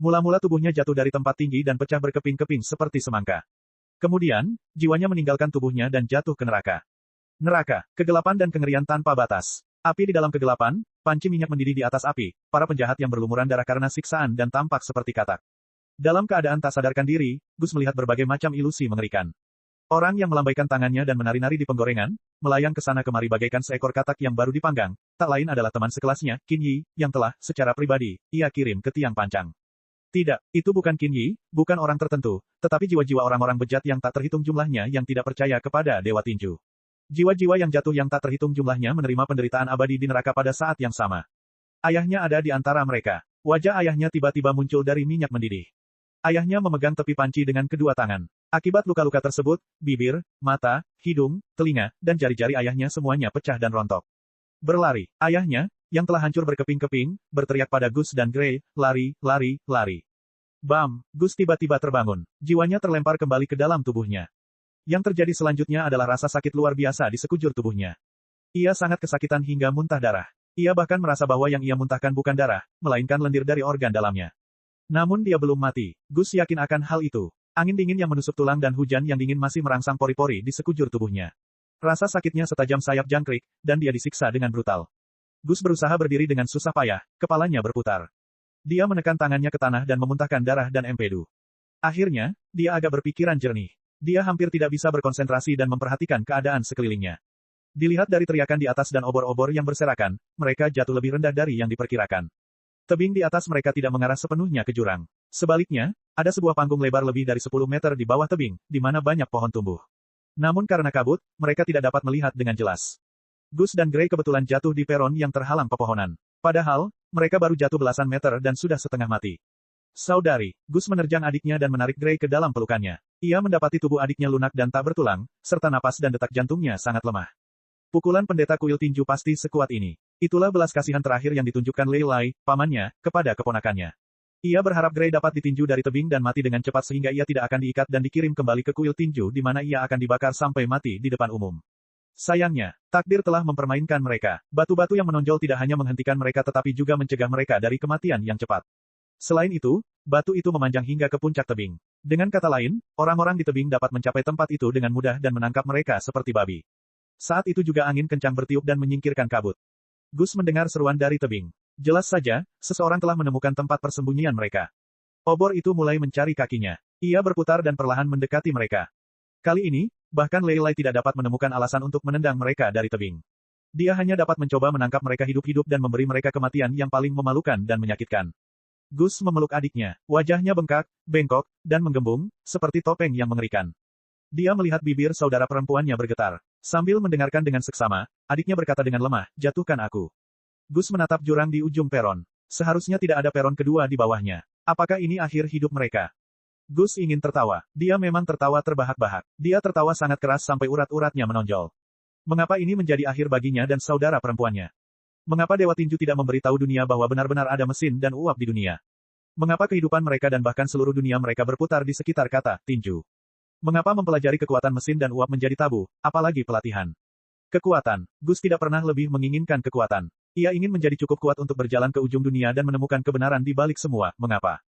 Mula-mula tubuhnya jatuh dari tempat tinggi dan pecah berkeping-keping seperti semangka. Kemudian, jiwanya meninggalkan tubuhnya dan jatuh ke neraka. Neraka, kegelapan dan kengerian tanpa batas. Api di dalam kegelapan, panci minyak mendidih di atas api, para penjahat yang berlumuran darah karena siksaan dan tampak seperti katak. Dalam keadaan tak sadarkan diri, Gus melihat berbagai macam ilusi mengerikan. Orang yang melambaikan tangannya dan menari-nari di penggorengan, melayang ke sana kemari bagaikan seekor katak yang baru dipanggang, tak lain adalah teman sekelasnya, Qin Yi, yang telah, secara pribadi, ia kirim ke tiang pancang. Tidak, itu bukan Qin Yi, bukan orang tertentu, tetapi jiwa-jiwa orang-orang bejat yang tak terhitung jumlahnya yang tidak percaya kepada Dewa Tinju. Jiwa-jiwa yang jatuh yang tak terhitung jumlahnya menerima penderitaan abadi di neraka pada saat yang sama. Ayahnya ada di antara mereka. Wajah ayahnya tiba-tiba muncul dari minyak mendidih. Ayahnya memegang tepi panci dengan kedua tangan. Akibat luka-luka tersebut, bibir, mata, hidung, telinga, dan jari-jari ayahnya semuanya pecah dan rontok. Berlari, ayahnya, yang telah hancur berkeping-keping, berteriak pada Gus dan Gray, lari, lari, lari. Bam, Gus tiba-tiba terbangun. Jiwanya terlempar kembali ke dalam tubuhnya. Yang terjadi selanjutnya adalah rasa sakit luar biasa di sekujur tubuhnya. Ia sangat kesakitan hingga muntah darah. Ia bahkan merasa bahwa yang ia muntahkan bukan darah, melainkan lendir dari organ dalamnya. Namun dia belum mati. Gus yakin akan hal itu. Angin dingin yang menusuk tulang dan hujan yang dingin masih merangsang pori-pori di sekujur tubuhnya. Rasa sakitnya setajam sayap jangkrik, dan dia disiksa dengan brutal. Gus berusaha berdiri dengan susah payah, kepalanya berputar. Dia menekan tangannya ke tanah dan memuntahkan darah dan empedu. Akhirnya, dia agak berpikiran jernih. Dia hampir tidak bisa berkonsentrasi dan memperhatikan keadaan sekelilingnya. Dilihat dari teriakan di atas dan obor-obor yang berserakan, mereka jatuh lebih rendah dari yang diperkirakan. Tebing di atas mereka tidak mengarah sepenuhnya ke jurang. Sebaliknya, ada sebuah panggung lebar lebih dari 10 meter di bawah tebing, di mana banyak pohon tumbuh. Namun karena kabut, mereka tidak dapat melihat dengan jelas. Gus dan Gray kebetulan jatuh di peron yang terhalang pepohonan. Padahal, mereka baru jatuh belasan meter dan sudah setengah mati. Saudari, Gus menerjang adiknya dan menarik Gray ke dalam pelukannya. Ia mendapati tubuh adiknya lunak dan tak bertulang, serta napas dan detak jantungnya sangat lemah. Pukulan pendeta kuil tinju pasti sekuat ini. Itulah belas kasihan terakhir yang ditunjukkan Lei Lai, pamannya, kepada keponakannya. Ia berharap Gray dapat ditinju dari tebing dan mati dengan cepat sehingga ia tidak akan diikat dan dikirim kembali ke kuil tinju di mana ia akan dibakar sampai mati di depan umum. Sayangnya, takdir telah mempermainkan mereka. Batu-batu yang menonjol tidak hanya menghentikan mereka tetapi juga mencegah mereka dari kematian yang cepat. Selain itu, batu itu memanjang hingga ke puncak tebing. Dengan kata lain, orang-orang di tebing dapat mencapai tempat itu dengan mudah dan menangkap mereka seperti babi. Saat itu juga angin kencang bertiup dan menyingkirkan kabut. Gus mendengar seruan dari tebing. Jelas saja, seseorang telah menemukan tempat persembunyian mereka. Obor itu mulai mencari kakinya. Ia berputar dan perlahan mendekati mereka. Kali ini, bahkan Lei Lai tidak dapat menemukan alasan untuk menendang mereka dari tebing. Dia hanya dapat mencoba menangkap mereka hidup-hidup dan memberi mereka kematian yang paling memalukan dan menyakitkan. Gus memeluk adiknya. Wajahnya bengkak, bengkok, dan menggembung, seperti topeng yang mengerikan. Dia melihat bibir saudara perempuannya bergetar. Sambil mendengarkan dengan seksama, adiknya berkata dengan lemah, "Jatuhkan aku." Gus menatap jurang di ujung peron. Seharusnya tidak ada peron kedua di bawahnya. Apakah ini akhir hidup mereka? Gus ingin tertawa. Dia memang tertawa terbahak-bahak. Dia tertawa sangat keras sampai urat-uratnya menonjol. Mengapa ini menjadi akhir baginya dan saudara perempuannya? Mengapa Dewa Tinju tidak memberitahu dunia bahwa benar-benar ada mesin dan uap di dunia? Mengapa kehidupan mereka dan bahkan seluruh dunia mereka berputar di sekitar kata tinju? Mengapa mempelajari kekuatan mesin dan uap menjadi tabu, apalagi pelatihan? Kekuatan. Gus tidak pernah lebih menginginkan kekuatan. Ia ingin menjadi cukup kuat untuk berjalan ke ujung dunia dan menemukan kebenaran di balik semua. Mengapa?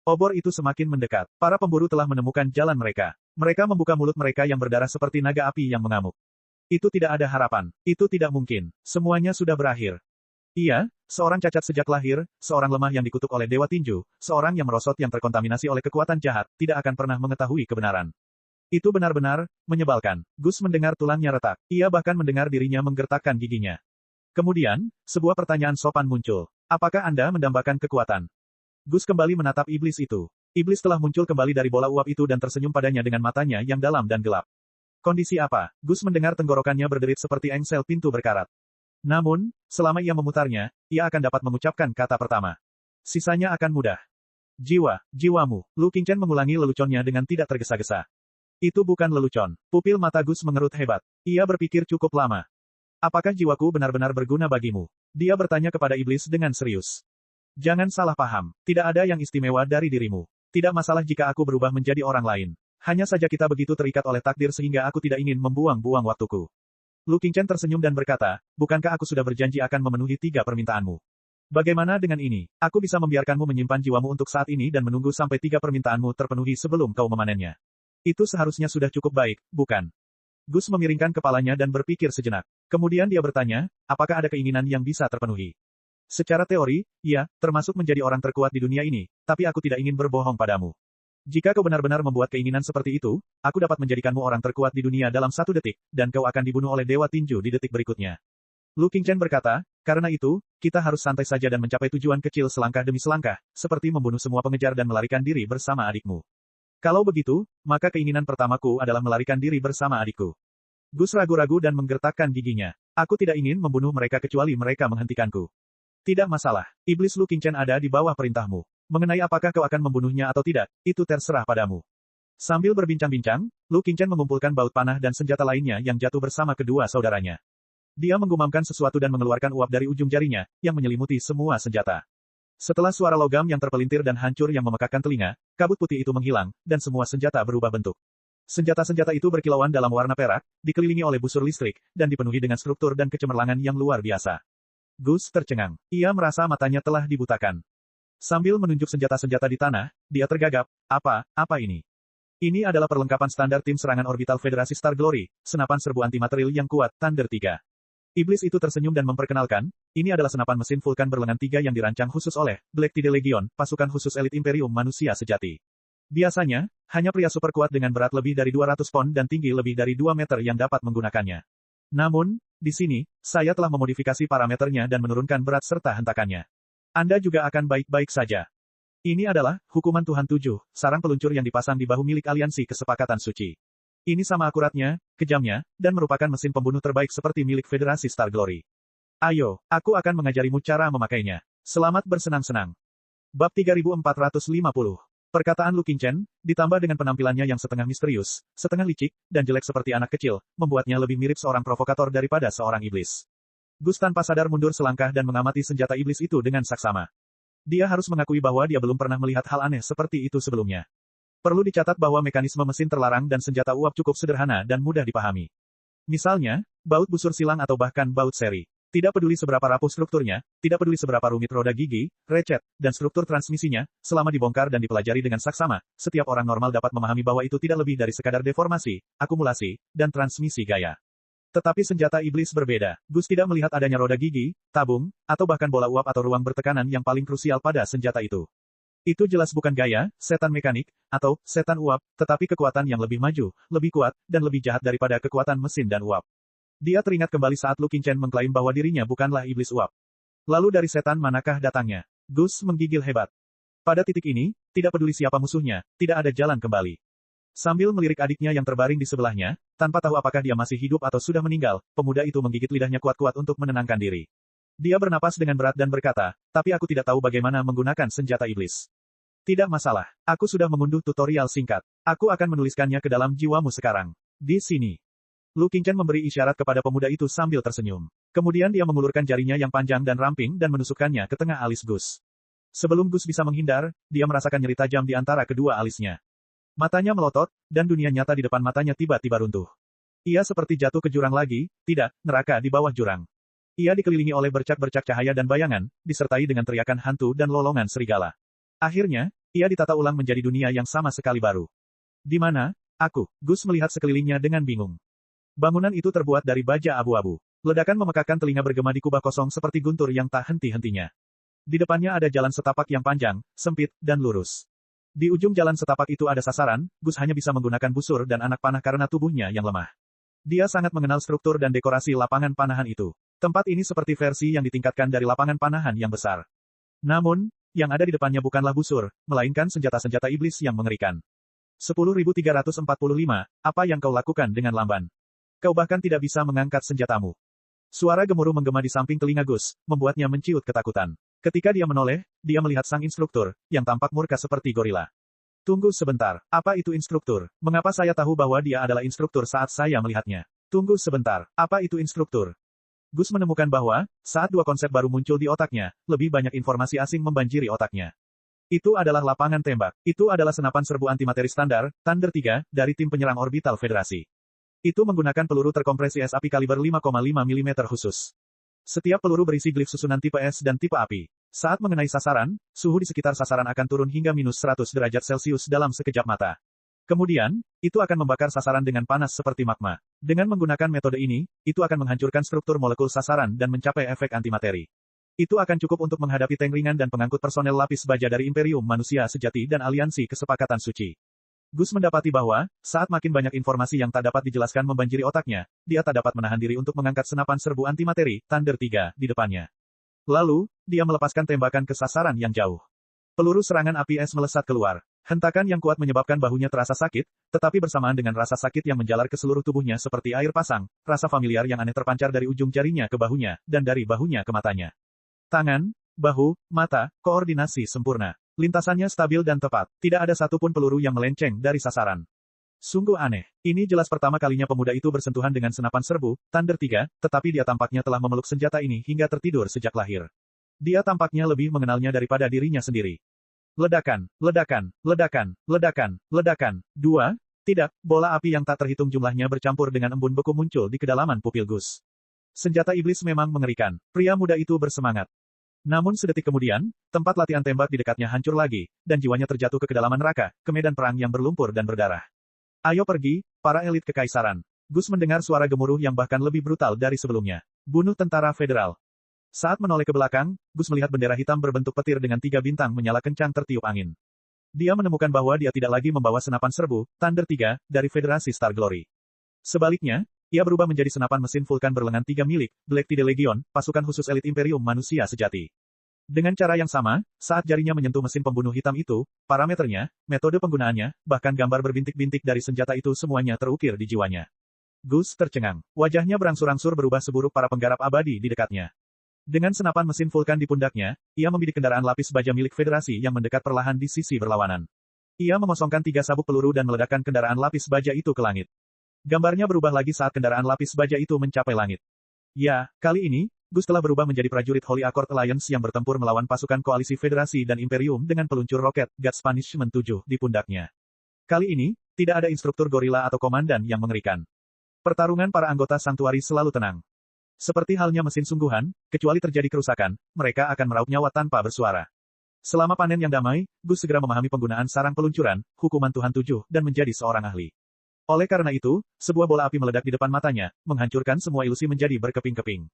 Obor itu semakin mendekat. Para pemburu telah menemukan jalan mereka. Mereka membuka mulut mereka yang berdarah seperti naga api yang mengamuk. Itu tidak ada harapan. Itu tidak mungkin. Semuanya sudah berakhir. Ia, seorang cacat sejak lahir, seorang lemah yang dikutuk oleh Dewa Tinju, seorang yang merosot yang terkontaminasi oleh kekuatan jahat, tidak akan pernah mengetahui kebenaran. Itu benar-benar menyebalkan. Gus mendengar tulangnya retak. Ia bahkan mendengar dirinya menggertakkan giginya. Kemudian, sebuah pertanyaan sopan muncul. Apakah Anda mendambakan kekuatan? Gus kembali menatap iblis itu. Iblis telah muncul kembali dari bola uap itu dan tersenyum padanya dengan matanya yang dalam dan gelap. Kondisi apa? Gus mendengar tenggorokannya berderit seperti engsel pintu berkarat. Namun, selama ia memutarnya, ia akan dapat mengucapkan kata pertama. Sisanya akan mudah. Jiwamu. Lu Qingchen mengulangi leluconnya dengan tidak tergesa-gesa. Itu bukan lelucon. Pupil mata Gus mengerut hebat. Ia berpikir cukup lama. Apakah jiwaku benar-benar berguna bagimu? Dia bertanya kepada iblis dengan serius. Jangan salah paham. Tidak ada yang istimewa dari dirimu. Tidak masalah jika aku berubah menjadi orang lain. Hanya saja kita begitu terikat oleh takdir sehingga aku tidak ingin membuang-buang waktuku. Lu Qingchen tersenyum dan berkata, bukankah aku sudah berjanji akan memenuhi 3 permintaanmu? Bagaimana dengan ini? Aku bisa membiarkanmu menyimpan jiwamu untuk saat ini dan menunggu sampai 3 permintaanmu terpenuhi sebelum kau memanennya. Itu seharusnya sudah cukup baik, bukan? Gus memiringkan kepalanya dan berpikir sejenak. Kemudian dia bertanya, apakah ada keinginan yang bisa terpenuhi? Secara teori, ya, termasuk menjadi orang terkuat di dunia ini, tapi aku tidak ingin berbohong padamu. Jika kau benar-benar membuat keinginan seperti itu, aku dapat menjadikanmu orang terkuat di dunia dalam 1 detik, dan kau akan dibunuh oleh Dewa Tinju di detik berikutnya. Lu Qingchen berkata, karena itu, kita harus santai saja dan mencapai tujuan kecil selangkah demi selangkah, seperti membunuh semua pengejar dan melarikan diri bersama adikmu. Kalau begitu, maka keinginan pertamaku adalah melarikan diri bersama adikku. Gus ragu-ragu dan menggertakkan giginya. Aku tidak ingin membunuh mereka kecuali mereka menghentikanku. Tidak masalah. Iblis Lu Qingchen ada di bawah perintahmu. Mengenai apakah kau akan membunuhnya atau tidak, itu terserah padamu. Sambil berbincang-bincang, Lu Qingchen mengumpulkan baut panah dan senjata lainnya yang jatuh bersama kedua saudaranya. Dia menggumamkan sesuatu dan mengeluarkan uap dari ujung jarinya, yang menyelimuti semua senjata. Setelah suara logam yang terpelintir dan hancur yang memekakkan telinga, kabut putih itu menghilang, dan semua senjata berubah bentuk. Senjata-senjata itu berkilauan dalam warna perak, dikelilingi oleh busur listrik, dan dipenuhi dengan struktur dan kecemerlangan yang luar biasa. Gus tercengang. Ia merasa matanya telah dibutakan. Sambil menunjuk senjata-senjata di tanah, dia tergagap. Apa ini? Ini adalah perlengkapan standar tim serangan orbital Federasi Star Glory, senapan serbu anti-material yang kuat, Thunder 3. Iblis itu tersenyum dan memperkenalkan, ini adalah senapan mesin vulkan berlengan 3 yang dirancang khusus oleh Black Tide Legion, pasukan khusus elit Imperium Manusia Sejati. Biasanya, hanya pria super kuat dengan berat lebih dari 200 pon dan tinggi lebih dari 2 meter yang dapat menggunakannya. Namun, di sini, saya telah memodifikasi parameternya dan menurunkan berat serta hentakannya. Anda juga akan baik-baik saja. Ini adalah hukuman Tuhan 7, sarang peluncur yang dipasang di bahu milik aliansi kesepakatan suci. Ini sama akuratnya, kejamnya, dan merupakan mesin pembunuh terbaik seperti milik Federasi Star Glory. Ayo, aku akan mengajarimu cara memakainya. Selamat bersenang-senang. Bab 3450. Perkataan Lu Qingchen, ditambah dengan penampilannya yang setengah misterius, setengah licik, dan jelek seperti anak kecil, membuatnya lebih mirip seorang provokator daripada seorang iblis. Gus tanpa sadar mundur selangkah dan mengamati senjata iblis itu dengan saksama. Dia harus mengakui bahwa dia belum pernah melihat hal aneh seperti itu sebelumnya. Perlu dicatat bahwa mekanisme mesin terlarang dan senjata uap cukup sederhana dan mudah dipahami. Misalnya, baut busur silang atau bahkan baut seri. Tidak peduli seberapa rapuh strukturnya, tidak peduli seberapa rumit roda gigi, recet, dan struktur transmisinya, selama dibongkar dan dipelajari dengan saksama, setiap orang normal dapat memahami bahwa itu tidak lebih dari sekadar deformasi, akumulasi, dan transmisi gaya. Tetapi senjata iblis berbeda. Gus tidak melihat adanya roda gigi, tabung, atau bahkan bola uap atau ruang bertekanan yang paling krusial pada senjata itu. Itu jelas bukan gaya, setan mekanik, atau setan uap, tetapi kekuatan yang lebih maju, lebih kuat, dan lebih jahat daripada kekuatan mesin dan uap. Dia teringat kembali saat Lu Qingchen mengklaim bahwa dirinya bukanlah iblis uap. Lalu dari setan manakah datangnya? Gus menggigil hebat. Pada titik ini, tidak peduli siapa musuhnya, tidak ada jalan kembali. Sambil melirik adiknya yang terbaring di sebelahnya, tanpa tahu apakah dia masih hidup atau sudah meninggal, pemuda itu menggigit lidahnya kuat-kuat untuk menenangkan diri. Dia bernapas dengan berat dan berkata, tapi aku tidak tahu bagaimana menggunakan senjata iblis. Tidak masalah, aku sudah mengunduh tutorial singkat. Aku akan menuliskannya ke dalam jiwamu sekarang. Di sini. Lu Qingchen memberi isyarat kepada pemuda itu sambil tersenyum. Kemudian dia mengulurkan jarinya yang panjang dan ramping dan menusukkannya ke tengah alis Gus. Sebelum Gus bisa menghindar, dia merasakan nyeri tajam di antara kedua alisnya. Matanya melotot, dan dunia nyata di depan matanya tiba-tiba runtuh. Ia seperti jatuh ke jurang lagi, tidak, neraka di bawah jurang. Ia dikelilingi oleh bercak-bercak cahaya dan bayangan, disertai dengan teriakan hantu dan lolongan serigala. Akhirnya, ia ditata ulang menjadi dunia yang sama sekali baru. Di mana? Aku. Gus melihat sekelilingnya dengan bingung. Bangunan itu terbuat dari baja abu-abu. Ledakan memekakkan telinga bergema di kubah kosong seperti guntur yang tak henti-hentinya. Di depannya ada jalan setapak yang panjang, sempit, dan lurus. Di ujung jalan setapak itu ada sasaran, Gus hanya bisa menggunakan busur dan anak panah karena tubuhnya yang lemah. Dia sangat mengenal struktur dan dekorasi lapangan panahan itu. Tempat ini seperti versi yang ditingkatkan dari lapangan panahan yang besar. Namun, yang ada di depannya bukanlah busur, melainkan senjata-senjata iblis yang mengerikan. 10.345, apa yang kau lakukan dengan lamban? Kau bahkan tidak bisa mengangkat senjatamu. Suara gemuruh menggema di samping telinga Gus, membuatnya menciut ketakutan. Ketika dia menoleh, dia melihat sang instruktur, yang tampak murka seperti gorila. Tunggu sebentar, apa itu instruktur? Mengapa saya tahu bahwa dia adalah instruktur saat saya melihatnya? Tunggu sebentar, apa itu instruktur? Gus menemukan bahwa, saat dua konsep baru muncul di otaknya, lebih banyak informasi asing membanjiri otaknya. Itu adalah lapangan tembak. Itu adalah senapan serbu antimateri standar, Thunder 3, dari tim penyerang orbital Federasi. Itu menggunakan peluru terkompresi es api kaliber 5,5 mm khusus. Setiap peluru berisi glif susunan tipe es dan tipe api. Saat mengenai sasaran, suhu di sekitar sasaran akan turun hingga minus 100 derajat Celcius dalam sekejap mata. Kemudian, itu akan membakar sasaran dengan panas seperti magma. Dengan menggunakan metode ini, itu akan menghancurkan struktur molekul sasaran dan mencapai efek antimateri. Itu akan cukup untuk menghadapi tank ringan dan pengangkut personel lapis baja dari Imperium Manusia Sejati dan Aliansi Kesepakatan Suci. Gus mendapati bahwa, saat makin banyak informasi yang tak dapat dijelaskan membanjiri otaknya, dia tak dapat menahan diri untuk mengangkat senapan serbu antimateri, Thunder 3, di depannya. Lalu, dia melepaskan tembakan ke sasaran yang jauh. Peluru serangan api es melesat keluar. Hentakan yang kuat menyebabkan bahunya terasa sakit, tetapi bersamaan dengan rasa sakit yang menjalar ke seluruh tubuhnya seperti air pasang, rasa familiar yang aneh terpancar dari ujung jarinya ke bahunya, dan dari bahunya ke matanya. Tangan, bahu, mata, koordinasi sempurna. Lintasannya stabil dan tepat, tidak ada satupun peluru yang melenceng dari sasaran. Sungguh aneh. Ini jelas pertama kalinya pemuda itu bersentuhan dengan senapan serbu, Thunder 3, tetapi dia tampaknya telah memeluk senjata ini hingga tertidur sejak lahir. Dia tampaknya lebih mengenalnya daripada dirinya sendiri. Ledakan, ledakan, ledakan, ledakan, ledakan. 2. Tidak, bola api yang tak terhitung jumlahnya bercampur dengan embun beku muncul di kedalaman pupil Gus. Senjata iblis memang mengerikan. Pria muda itu bersemangat. Namun sedetik kemudian, tempat latihan tembak di dekatnya hancur lagi, dan jiwanya terjatuh ke kedalaman neraka, ke medan perang yang berlumpur dan berdarah. Ayo pergi, para elit kekaisaran. Gus mendengar suara gemuruh yang bahkan lebih brutal dari sebelumnya. Bunuh tentara federal. Saat menoleh ke belakang, Gus melihat bendera hitam berbentuk petir dengan 3 bintang menyala kencang tertiup angin. Dia menemukan bahwa dia tidak lagi membawa senapan serbu, Thunder 3, dari Federasi Star Glory. Sebaliknya, ia berubah menjadi senapan mesin vulkan berlengan 3 milik, Black Tide Legion, pasukan khusus elit Imperium manusia sejati. Dengan cara yang sama, saat jarinya menyentuh mesin pembunuh hitam itu, parameternya, metode penggunaannya, bahkan gambar berbintik-bintik dari senjata itu semuanya terukir di jiwanya. Gus tercengang. Wajahnya berangsur-angsur berubah seburuk para penggarap abadi di dekatnya. Dengan senapan mesin vulkan di pundaknya, ia membidik kendaraan lapis baja milik Federasi yang mendekat perlahan di sisi berlawanan. Ia mengosongkan 3 sabuk peluru dan meledakkan kendaraan lapis baja itu ke langit. Gambarnya berubah lagi saat kendaraan lapis baja itu mencapai langit. Ya, kali ini, Gus telah berubah menjadi prajurit Holy Accord Alliance yang bertempur melawan pasukan koalisi Federasi dan Imperium dengan peluncur roket God's Punishment 7 di pundaknya. Kali ini, tidak ada instruktur gorila atau komandan yang mengerikan. Pertarungan para anggota Sanctuary selalu tenang. Seperti halnya mesin sungguhan, kecuali terjadi kerusakan, mereka akan meraup nyawa tanpa bersuara. Selama panen yang damai, Gus segera memahami penggunaan sarang peluncuran, hukuman Tuhan 7, dan menjadi seorang ahli. Oleh karena itu, sebuah bola api meledak di depan matanya, menghancurkan semua ilusi menjadi berkeping-keping.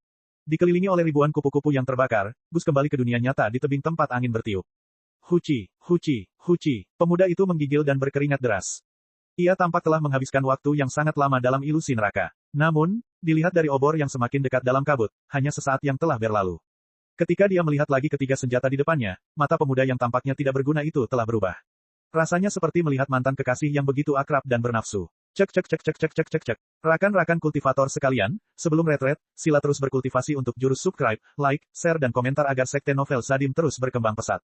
Dikelilingi oleh ribuan kupu-kupu yang terbakar, Gus kembali ke dunia nyata di tebing tempat angin bertiup. Huci, huci, huci, pemuda itu menggigil dan berkeringat deras. Ia tampak telah menghabiskan waktu yang sangat lama dalam ilusi neraka. Namun, dilihat dari obor yang semakin dekat dalam kabut, hanya sesaat yang telah berlalu. Ketika dia melihat lagi ketiga senjata di depannya, mata pemuda yang tampaknya tidak berguna itu telah berubah. Rasanya seperti melihat mantan kekasih yang begitu akrab dan bernafsu. Cek cek cek cek cek cek cek cek. Rakan-rakan kultivator sekalian, sebelum retret, sila terus berkultivasi untuk jurus subscribe, like, share dan komentar agar sekte novel Sadim terus berkembang pesat.